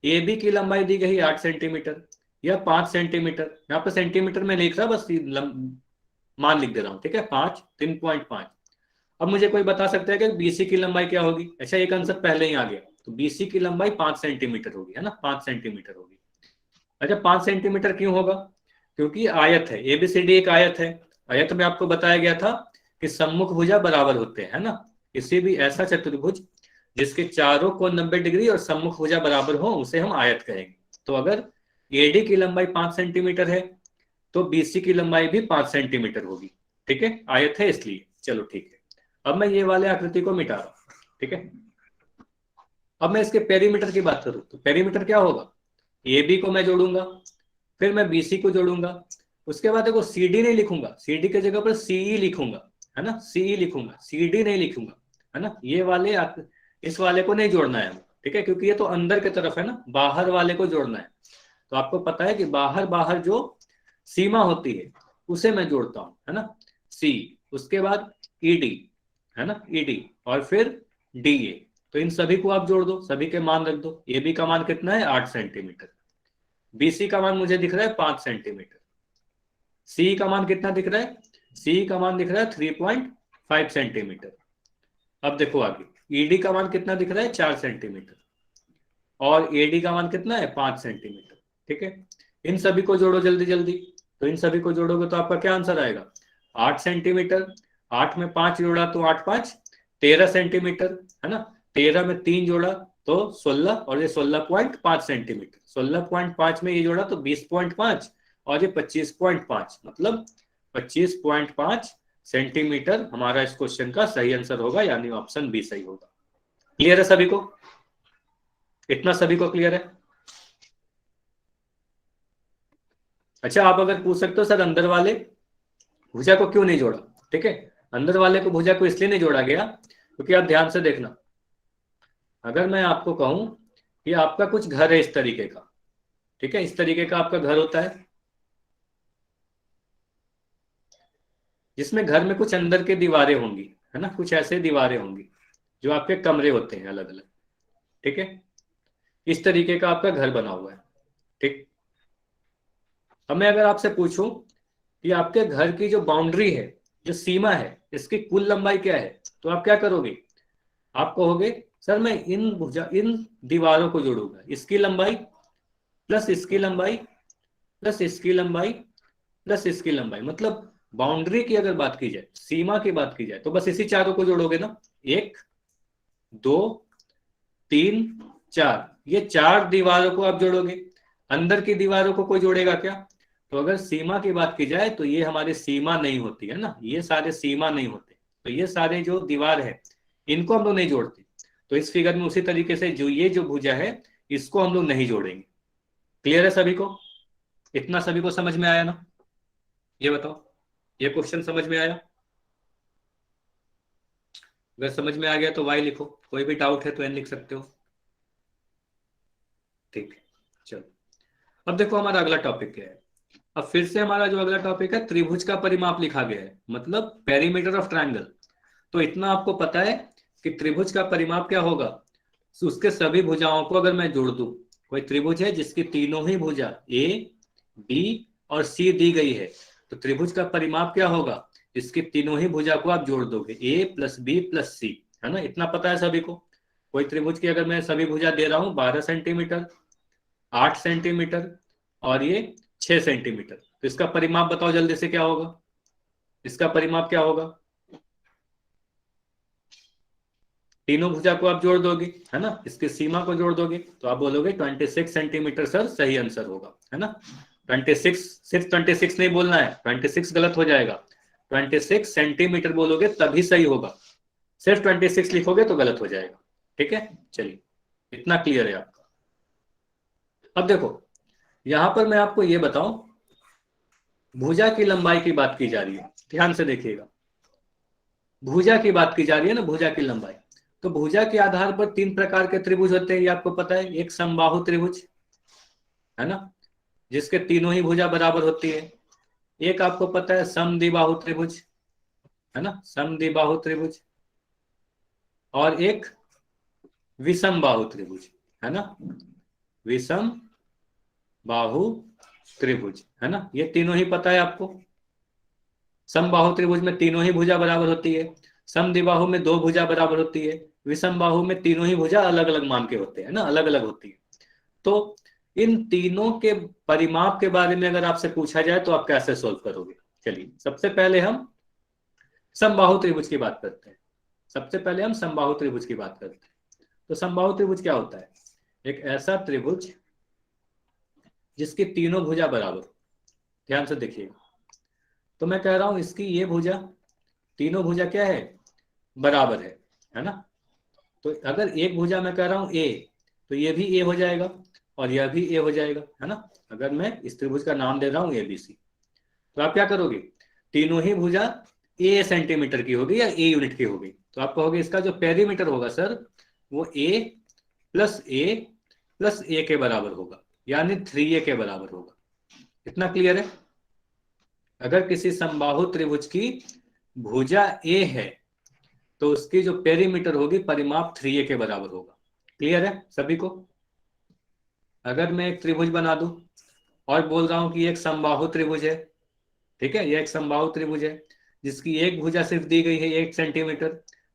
AB की लंबाई दी गई 8 सेंटीमीटर या 5 सेंटीमीटर, यहाँ पे सेंटीमीटर में लिख रहा, बस मान लिख दे रहा हूं, ठीक है, 5, 3.5। अब मुझे कोई बता सकता है कि BC की लंबाई क्या होगी? अच्छा, एक आंसर पहले ही आ गया, तो BC की लंबाई 5 सेंटीमीटर होगी, है ना, 5 सेंटीमीटर होगी। अच्छा, 5 सेंटीमीटर क्यों होगा? क्योंकि आयत है, ABCD एक आयत है। आयत में आपको बताया गया था कि सम्मुख भुजा बराबर होते हैं, है ना, किसी भी ऐसा चतुर्भुज जिसके चारों कोण 90 डिग्री और सम्मुख भुजा बराबर हो उसे हम आयत कहेंगे। तो अगर एडी की लंबाई 5 सेंटीमीटर है तो बीसी की लंबाई भी 5 सेंटीमीटर होगी। ठीक है, आयत है इसलिए। चलो ठीक है, अब मैं ये वाले आकृति को मिटा रहा हूं। ठीक है, अब मैं इसके पेरीमीटर की बात करूं तो पेरीमीटर क्या होगा, ए बी को मैं जोड़ूंगा, फिर मैं बीसी को जोड़ूंगा, उसके बाद देखो सीडी नहीं लिखूंगा, सीडी की जगह पर सीई लिखूंगा, है ना, सीई लिखूंगा, सीडी नहीं लिखूंगा, है ना। ये वाले इस वाले को नहीं जोड़ना है, ठीक है, क्योंकि ये तो अंदर की तरफ है ना, बाहर वाले को जोड़ना है। तो आपको पता है कि बाहर बाहर जो सीमा होती है उसे मैं जोड़ता हूं, है ना, सी, उसके बाद ईडी, है ना, ईडी, और फिर डीए। तो इन सभी को आप जोड़ दो, सभी के मान रख दो। ए बी का मान कितना है, 8 सेंटीमीटर। बीसी का मान मुझे दिख रहा है 5 सेंटीमीटर। सी का मान कितना दिख रहा है, सी का मान दिख रहा है 3.5 सेंटीमीटर। अब देखो आगे, ईडी का मान कितना दिख रहा है, 4 सेंटीमीटर, और एडी का मान कितना है, 5 सेंटीमीटर। ठीक है, इन सभी को जोड़ो जल्दी जल्दी। तो इन सभी को जोड़ोगे तो आपका क्या आंसर आएगा, 8 सेंटीमीटर, 8 में 5 जोड़ा तो 8 5 13 सेंटीमीटर, है ना, 13 में 3 जोड़ा तो 16, और ये 16.5 सेंटीमीटर, 16.5 में ये जोड़ा तो 20.5, और ये 25.5, मतलब 25.5 सेंटीमीटर हमारा इस क्वेश्चन का सही आंसर होगा, यानी ऑप्शन बी सही होगा। क्लियर है सभी को, इतना सभी को क्लियर है। अच्छा, आप अगर पूछ सकते हो सर अंदर वाले भुजा को क्यों नहीं जोड़ा, ठीक है, अंदर वाले को भुजा को इसलिए नहीं जोड़ा गया क्योंकि आप ध्यान से देखना, अगर मैं आपको कहूं कि आपका कुछ घर है इस तरीके का, ठीक है, इस तरीके का आपका घर होता है, जिसमें घर में कुछ अंदर के दीवारें होंगी, है ना, कुछ ऐसे दीवारें होंगी जो आपके कमरे होते हैं अलग अलग। ठीक है, इस तरीके का आपका घर बना हुआ है। ठीक, अब मैं अगर आपसे पूछूं कि आपके घर की जो बाउंड्री है, जो सीमा है, इसकी कुल लंबाई क्या है, तो आप क्या करोगे, आप कहोगे सर मैं इन दीवारों को जोड़ूंगा, इसकी लंबाई प्लस इसकी लंबाई प्लस इसकी लंबाई प्लस इसकी लंबाई, मतलब बाउंड्री की अगर बात की जाए, सीमा की बात की जाए, तो बस इसी चारों को जोड़ोगे ना, 1 2 3 4, ये 4 दीवारों को आप जोड़ोगे। अंदर की दीवारों को कोई जोड़ेगा क्या, तो अगर सीमा की बात की जाए तो ये हमारी सीमा नहीं होती है ना, ये सारे सीमा नहीं होते, तो ये सारे जो दीवार है इनको हम लोग नहीं जोड़ते। तो इस फिगर में उसी तरीके से जो भुजा है इसको हम लोग नहीं जोड़ेंगे। क्लियर है सभी को, इतना सभी को समझ में आया ना, ये बताओ, ये क्वेश्चन समझ में आया, अगर समझ में आ गया तो वाई लिखो, कोई भी डाउट है तो एन लिख सकते हो। ठीक है, चलो अब देखो हमारा अगला टॉपिक क्या है। अब फिर से हमारा जो अगला टॉपिक है, त्रिभुज का परिमाप लिखा गया है, मतलब पेरीमीटर ऑफ ट्रायंगल। तो इतना आपको पता है कि त्रिभुज का परिमाप क्या होगा, उसके सभी भुजाओं को अगर मैं जोड़ दूं, कोई त्रिभुज है जिसकी तीनों ही भुजा ए बी और सी दी गई है, तो त्रिभुज का परिमाप क्या होगा, इसकी तीनों ही भुजा को आप जोड़ दोगे, ए प्लस बी प्लस सी, है ना, इतना पता है सभी को। कोई त्रिभुज की अगर मैं सभी भुजा दे रहा हूं 12 सेंटीमीटर, 8 सेंटीमीटर और ये 6 सेंटीमीटर, तो इसका परिमाप बताओ जल्दी से क्या होगा, इसका परिमाप क्या होगा, तीनों भुजा को आप जोड़ दोगे, है ना, इसकी सीमा को जोड़ दोगे तो आप बोलोगे 26 सेंटीमीटर सर सही आंसर होगा, है ना। 26, सिर्फ 26 नहीं बोलना है, 26 गलत हो जाएगा, 26 सेंटीमीटर बोलोगे तभी सही होगा, सिर्फ 26 लिखोगे तो गलत हो जाएगा। ठीक है, चलिए इतना क्लियर है आपका। अब देखो यहां पर मैं आपको ये बताऊं, भुजा की लंबाई की बात की जा रही है, ध्यान से देखिएगा, भुजा की बात की जा रही है ना, भुजा की लंबाई। तो भुजा के आधार पर 3 प्रकार के त्रिभुज होते हैं, ये आपको पता है। एक समबाहु त्रिभुज, है ना, जिसके तीनों ही भुजा बराबर होती है। एक आपको पता है समद्विबाहु त्रिभुज, है ना, समद्विबाहु त्रिभुज। और एक विषम बाहु त्रिभुज, है ना, विषम बाहु त्रिभुज, है ना, ये तीनों ही पता है आपको। समबाहु त्रिभुज में तीनों ही भुजा बराबर होती है, समद्विबाहु में 2 भुजा बराबर होती है, विषम बाहु में तीनों ही भुजा अलग अलग मान के होते हैं ना, अलग अलग होती है। तो इन तीनों के परिमाप के बारे में अगर आपसे पूछा जाए तो आप कैसे सोल्व करोगे। चलिए सबसे पहले हम समबाहु त्रिभुज की बात करते हैं, सबसे पहले हम समबाहु त्रिभुज की बात करते हैं। तो समबाहु त्रिभुज क्या होता है? एक ऐसा त्रिभुज जिसकी तीनों भुजा बराबर। ध्यान से देखिएगा, तो मैं कह रहा हूं इसकी ये भुजा, तीनों भुजा क्या है? बराबर है ना। तो अगर एक भुजा मैं कह रहा हूं ए, तो ये भी ए हो जाएगा और यह भी ए हो जाएगा, है ना। अगर मैं इस त्रिभुज का नाम दे रहा हूं ABC, तो आप क्या करोगे? तीनों ही भुजा ए सेंटीमीटर की होगी या ए यूनिट की होगी, तो आप कहोगे इसका जो पेरीमीटर होगा सर वो A प्लस ए के बराबर होगा, यानी 3A के बराबर होगा। इतना क्लियर है? अगर किसी समबाहु त्रिभुज की भुजा ए है तो उसकी जो पेरीमीटर होगी परिमाप 3A के बराबर होगा। क्लियर है सभी को? अगर मैं एक त्रिभुज बना दूं और बोल रहा हूं कि एक समबाहु त्रिभुज है, ठीक है, यह एक समबाहु त्रिभुज है जिसकी एक भुजा सिर्फ दी गई है 1 सेंटीमीटर,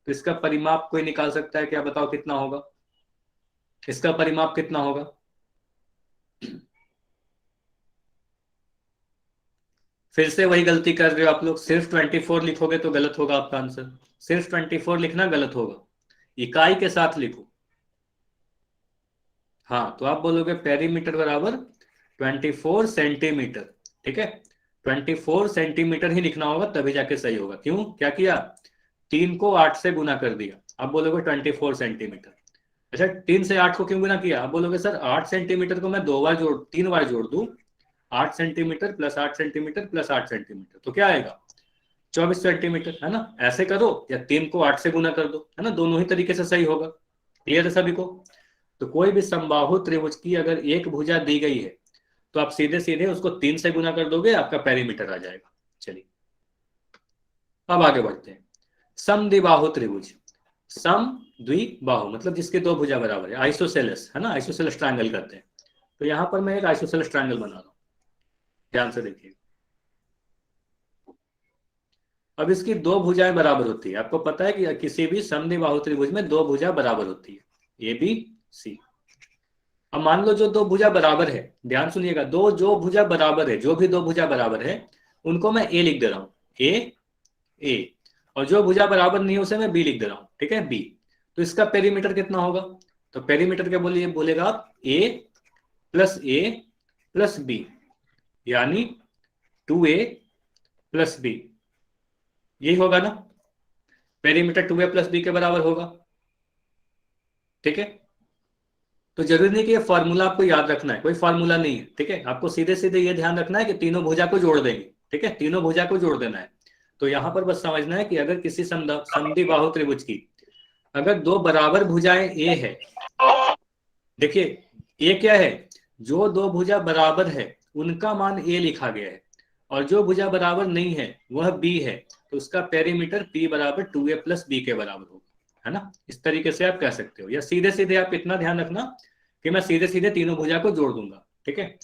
तो इसका परिमाप कोई निकाल सकता है क्या? बताओ कितना होगा इसका परिमाप? कितना होगा? फिर से वही गलती कर रहे हो आप लोग, सिर्फ 24 लिखोगे तो गलत होगा आपका आंसर। सिर्फ 24 लिखना गलत होगा, इकाई के साथ लिखो। हाँ, तो आप बोलोगे पेरीमीटर बराबर 24 सेंटीमीटर, ठीक है। 24 सेंटीमीटर ही लिखना होगा तभी जाके सही होगा। क्यों? क्या किया? 3 को 8 से गुना कर दिया, आप बोलोगे 24 सेंटीमीटर। अच्छा, 3 से 8 को क्यों गुना किया? आप बोलोगे सर 8 सेंटीमीटर को मैं 3 बार जोड़ दूं, 8 centimetre plus 8 centimetre plus 8 centimetre, तो क्या आएगा? 24 सेंटीमीटर, है ना। ऐसे करो या 3 को 8 से गुना कर दो, है ना, दोनों ही तरीके से सही होगा। क्लियर है सभी को? तो कोई भी समबाहु त्रिभुज की अगर एक भुजा दी गई है तो आप सीधे सीधे उसको 3 से गुना कर दोगे, आपका पेरीमीटर आ जाएगा। चलिए अब आगे बढ़ते हैं। समद्विबाहु त्रिभुज, सम द्विबाहु मतलब जिसके दो भुजा बराबर है, आइसोसेलेस, है ना, आइसोसेलेस ट्रायंगल करते हैं। तो यहां पर मैं एक आइसोसेलेस ट्रायंगल बना रहा हूं, ध्यान से देखिए। अब इसकी दो भुजाएं बराबर होती है, आपको पता है कि किसी भी समद्विबाहु त्रिभुज में दो भुजा बराबर होती है, ABC। अब मान लो जो दो भुजा बराबर है, ध्यान सुनिएगा, जो भुजा बराबर है, जो भी दो भुजा बराबर है उनको मैं A लिख दे रहा हूं, A, और जो भुजा बराबर नहीं है उसे मैं B लिख दे रहा हूं, ठीक है, B। तो इसका पेरीमीटर कितना होगा? तो पेरीमीटर क्या बोलेगा आप? A प्लस B, यानी 2A प्लस B, यही होगा ना। पेरीमीटर 2A प्लस B के बराबर होगा, ठीक है। तो जरूरी नहीं कि ये फॉर्मूला आपको याद रखना है, कोई फॉर्मूला नहीं है, ठीक है। आपको सीधे सीधे ये ध्यान रखना है कि तीनों भुजा को जोड़ देंगे, ठीक है, तीनों भुजा को जोड़ देना है। तो यहां पर बस समझना है कि अगर किसी समद्विबाहु त्रिभुज की अगर दो बराबर भुजाएं A है, देखिए A क्या है? जो दो भुजा बराबर है उनका मान A लिखा गया है, और जो भुजा बराबर नहीं है वह B है, तो उसका पेरीमीटर P बराबर 2A प्लस B के बराबर होगा, है ना। इस तरीके से आप कह सकते हो, या सीधे सीधे आप इतना ध्यान रखना कि मैं सीधे सीधे तीनों भुजा को जोड़ दूंगा, ठीक है।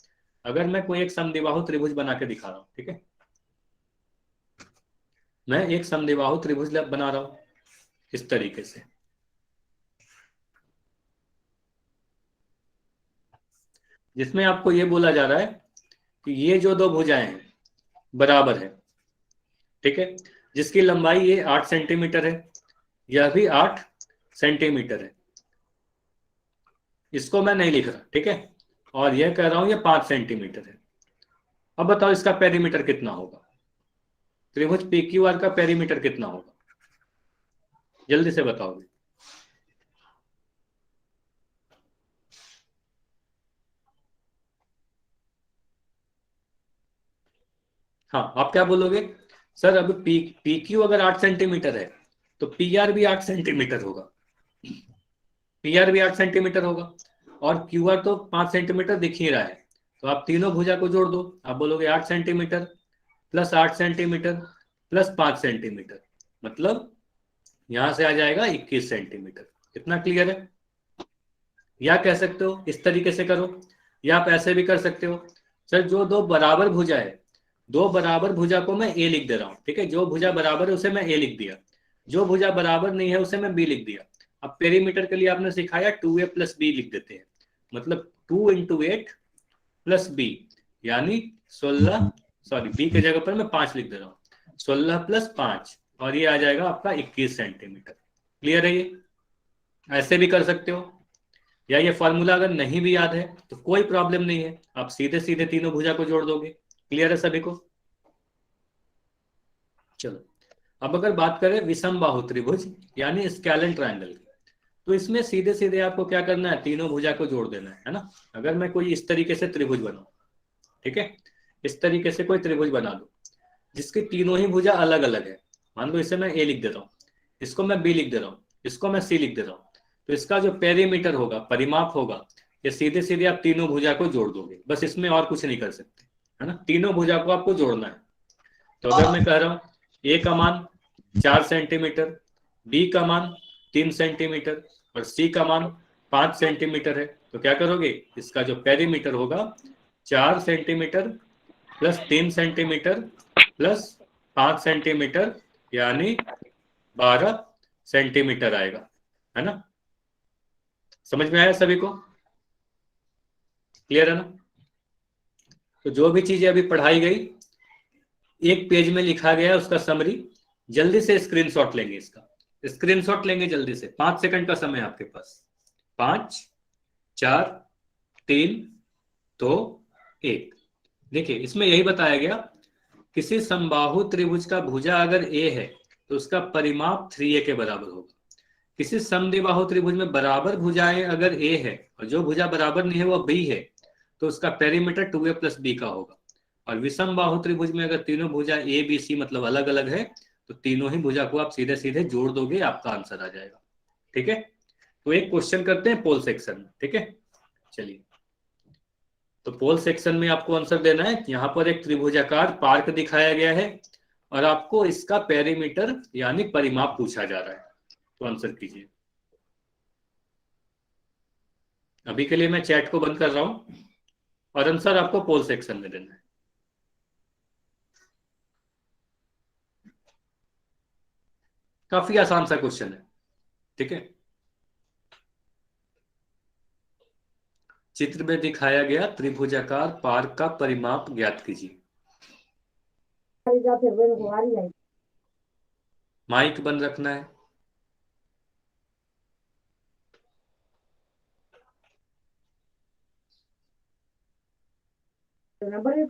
अगर मैं कोई एक समद्विबाहु त्रिभुज बना के दिखा रहा हूं, ठीक है, मैं एक समद्विबाहु त्रिभुज बना रहा हूं इस तरीके से, जिसमें आपको ये बोला जा रहा है कि ये जो दो भुजाएं हैं बराबर है, ठीक है, जिसकी लंबाई ये 8 सेंटीमीटर है, यह भी 8 सेंटीमीटर है, इसको मैं नहीं लिख रहा, ठीक है, और यह कह रहा हूं ये 5 सेंटीमीटर है। अब बताओ इसका पेरीमीटर कितना होगा? त्रिभुज PQR का पेरीमीटर कितना होगा? जल्दी से बताओगे। हाँ, आप क्या बोलोगे? सर अब PQ अगर 8 सेंटीमीटर है तो PR भी 8 सेंटीमीटर होगा, PR भी 8 सेंटीमीटर होगा, और QR तो 5 सेंटीमीटर दिख ही रहा है। तो आप तीनों भुजा को जोड़ दो, आप बोलोगे 8 centimetre plus 8 centimetre plus 5 centimetre, मतलब यहां से आ जाएगा 21 सेंटीमीटर। कितना क्लियर है? या कह सकते हो इस तरीके से करो, या आप ऐसे भी कर सकते हो, सर जो दो बराबर भुजा है, दो बराबर भुजा को मैं A लिख दे रहा हूं, ठीक है, जो भुजा बराबर है उसे मैं A लिख दिया, जो भुजा बराबर नहीं है उसे मैं B लिख दिया। अब पेरीमीटर के लिए आपने सिखाया 2A प्लस B लिख देते हैं, मतलब 2 इंटू 8 प्लस B, यानी 16, सॉरी B के जगह पर मैं 5 लिख दे रहा हूँ, 16 प्लस 5, और ये आ जाएगा आपका 21 सेंटीमीटर। क्लियर है ये? ऐसे भी कर सकते हो, या ये फॉर्मूला अगर नहीं भी याद है तो कोई प्रॉब्लम नहीं है, आप सीधे सीधे तीनों भुजा को जोड़ दोगे। क्लियर है सभी को? चलो, अब अगर बात करें विषम बाहु त्रिभुज यानी स्केलेन ट्रायंगल की, तो इसमें सीधे सीधे आपको क्या करना है, तीनों भुजा को जोड़ देना है ना। अगर मैं कोई इस तरीके से त्रिभुज बनाऊं, ठीक है, इस तरीके से कोई त्रिभुज बना दो जिसकी तीनों ही भुजा अलग अलग है, मान लो इसे मैं ए लिख देता हूँ, इसको मैं बी लिख दे रहा हूँ, इसको मैं सी लिख दे रहा हूँ, तो इसका जो पेरीमीटर होगा, परिमाप होगा, ये सीधे सीधे आप तीनों भुजा को जोड़ दोगे, बस इसमें और कुछ नहीं कर सकते, है ना। तीनों भुजा को आपको जोड़ना है। तो अगर मैं कह रहा हूं ए का मान 4 सेंटीमीटर, बी का मान 3 सेंटीमीटर और सी का मान 5 सेंटीमीटर है, तो क्या करोगे, इसका जो पेरीमीटर होगा 4 centimetre plus 3 centimetre plus 5 centimetre यानी 12 सेंटीमीटर आएगा, है ना। समझ में आया सभी को? क्लियर है ना? तो जो भी चीजें अभी पढ़ाई गई एक पेज में लिखा गया है, उसका समरी जल्दी से स्क्रीनशॉट लेंगे, इसका स्क्रीनशॉट लेंगे जल्दी से, 5 सेकंड का समय आपके पास। 5 4 3 2 1। देखिए इसमें यही बताया गया, किसी समबाहु त्रिभुज का भुजा अगर ए है तो उसका परिमाप 3a के बराबर होगा। किसी समद्विबाहु त्रिभुज में बराबर भुजाएं अगर ए है और जो भुजा बराबर नहीं है वो बी है, तो उसका पेरीमीटर 2a प्लस बी का होगा। और विषम बाहु त्रिभुज में अगर तीनों भुजा ए बी सी मतलब अलग अलग है, तो तीनों ही भुजा को आप सीधे सीधे जोड़ दोगे, आपका आंसर आ जाएगा। ठीक है, तो एक क्वेश्चन करते हैं पोल सेक्शन में। ठीक है, चलिए, तो पोल सेक्शन में आपको आंसर देना है। यहां पर एक त्रिभुजाकार पार्क दिखाया गया है और आपको इसका पेरीमीटर यानी परिमाप पूछा जा रहा है, तो आंसर कीजिए। अभी के लिए मैं चैट को बंद कर रहा हूं और आंसर आपको पोल सेक्शन में देना है। काफी आसान सा क्वेश्चन है। ठीक है, चित्र में दिखाया गया त्रिभुजाकार पार्क का परिमाप ज्ञात कीजिए। माइक बंद रखना है। नंबर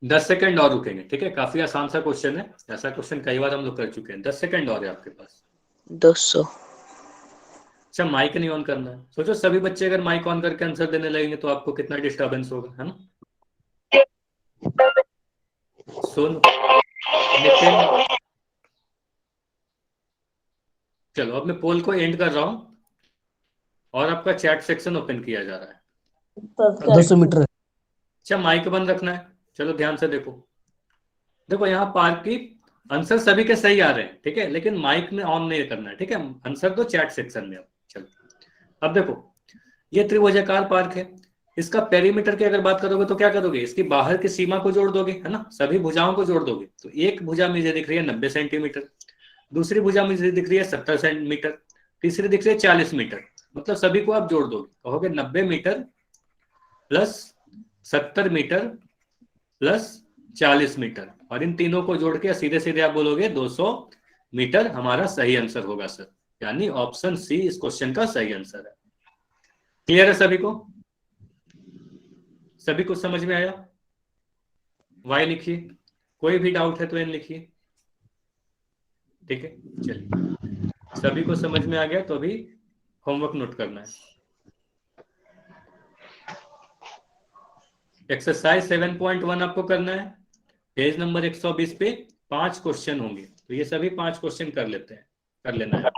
10 सेकंड और रुकेंगे। ठीक है, काफी आसान सा क्वेश्चन है, ऐसा क्वेश्चन कई बार हम लोग कर चुके हैं। 10 सेकंड और है आपके पास। 200। अच्छा, माइक नहीं ऑन करना है। सोचो सभी बच्चे अगर माइक ऑन करके आंसर देने लगेंगे तो आपको कितना डिस्टर्बेंस होगा, है ना। सुन नितिन, चलो अब मैं पोल को एंड कर रहा हूं और आपका चैट सेक्शन ओपन किया जा रहा है। 200 मीटर। अच्छा, माइक बंद रखना है। चलो ध्यान से देखो, देखो यहाँ पार्क की आंसर सभी के सही आ रहे हैं, ठीक है, लेकिन माइक में ऑन नहीं करना है। ठीक है, आंसर तो चैट सेक्शन में। अब चलो, अब देखो ये त्रिभुजाकार पार्क है, इसका पेरीमीटर की अगर बात करोगे तो क्या करोगे, इसकी बाहर की सीमा को जोड़ दोगे, है ना, सभी भुजाओं को जोड़ दोगे। तो एक भुजा मुझे दिख रही है 90 सेंटीमीटर, दूसरी भुजा मुझे दिख रही है 70 सेंटीमीटर, तीसरी दिख रही है 40 मीटर, मतलब सभी को आप जोड़ दोगे, कहोगे 90 metre plus 70 metre plus 40 metre, और इन तीनों को जोड़ के सीधे सीधे आप बोलोगे 200 मीटर हमारा सही आंसर होगा सर, यानी ऑप्शन सी इस क्वेश्चन का सही आंसर है। क्लियर है सभी को? सभी को समझ में आया? वाई लिखिए, कोई भी डाउट है तो एन लिखिए। ठीक है, चलिए, सभी को समझ में आ गया तो अभी होमवर्क नोट करना है। एक्सरसाइज 7.1 आपको करना है, पेज नंबर 120 पे 5 क्वेश्चन होंगे, तो ये सभी 5 क्वेश्चन कर लेते हैं, कर लेना है।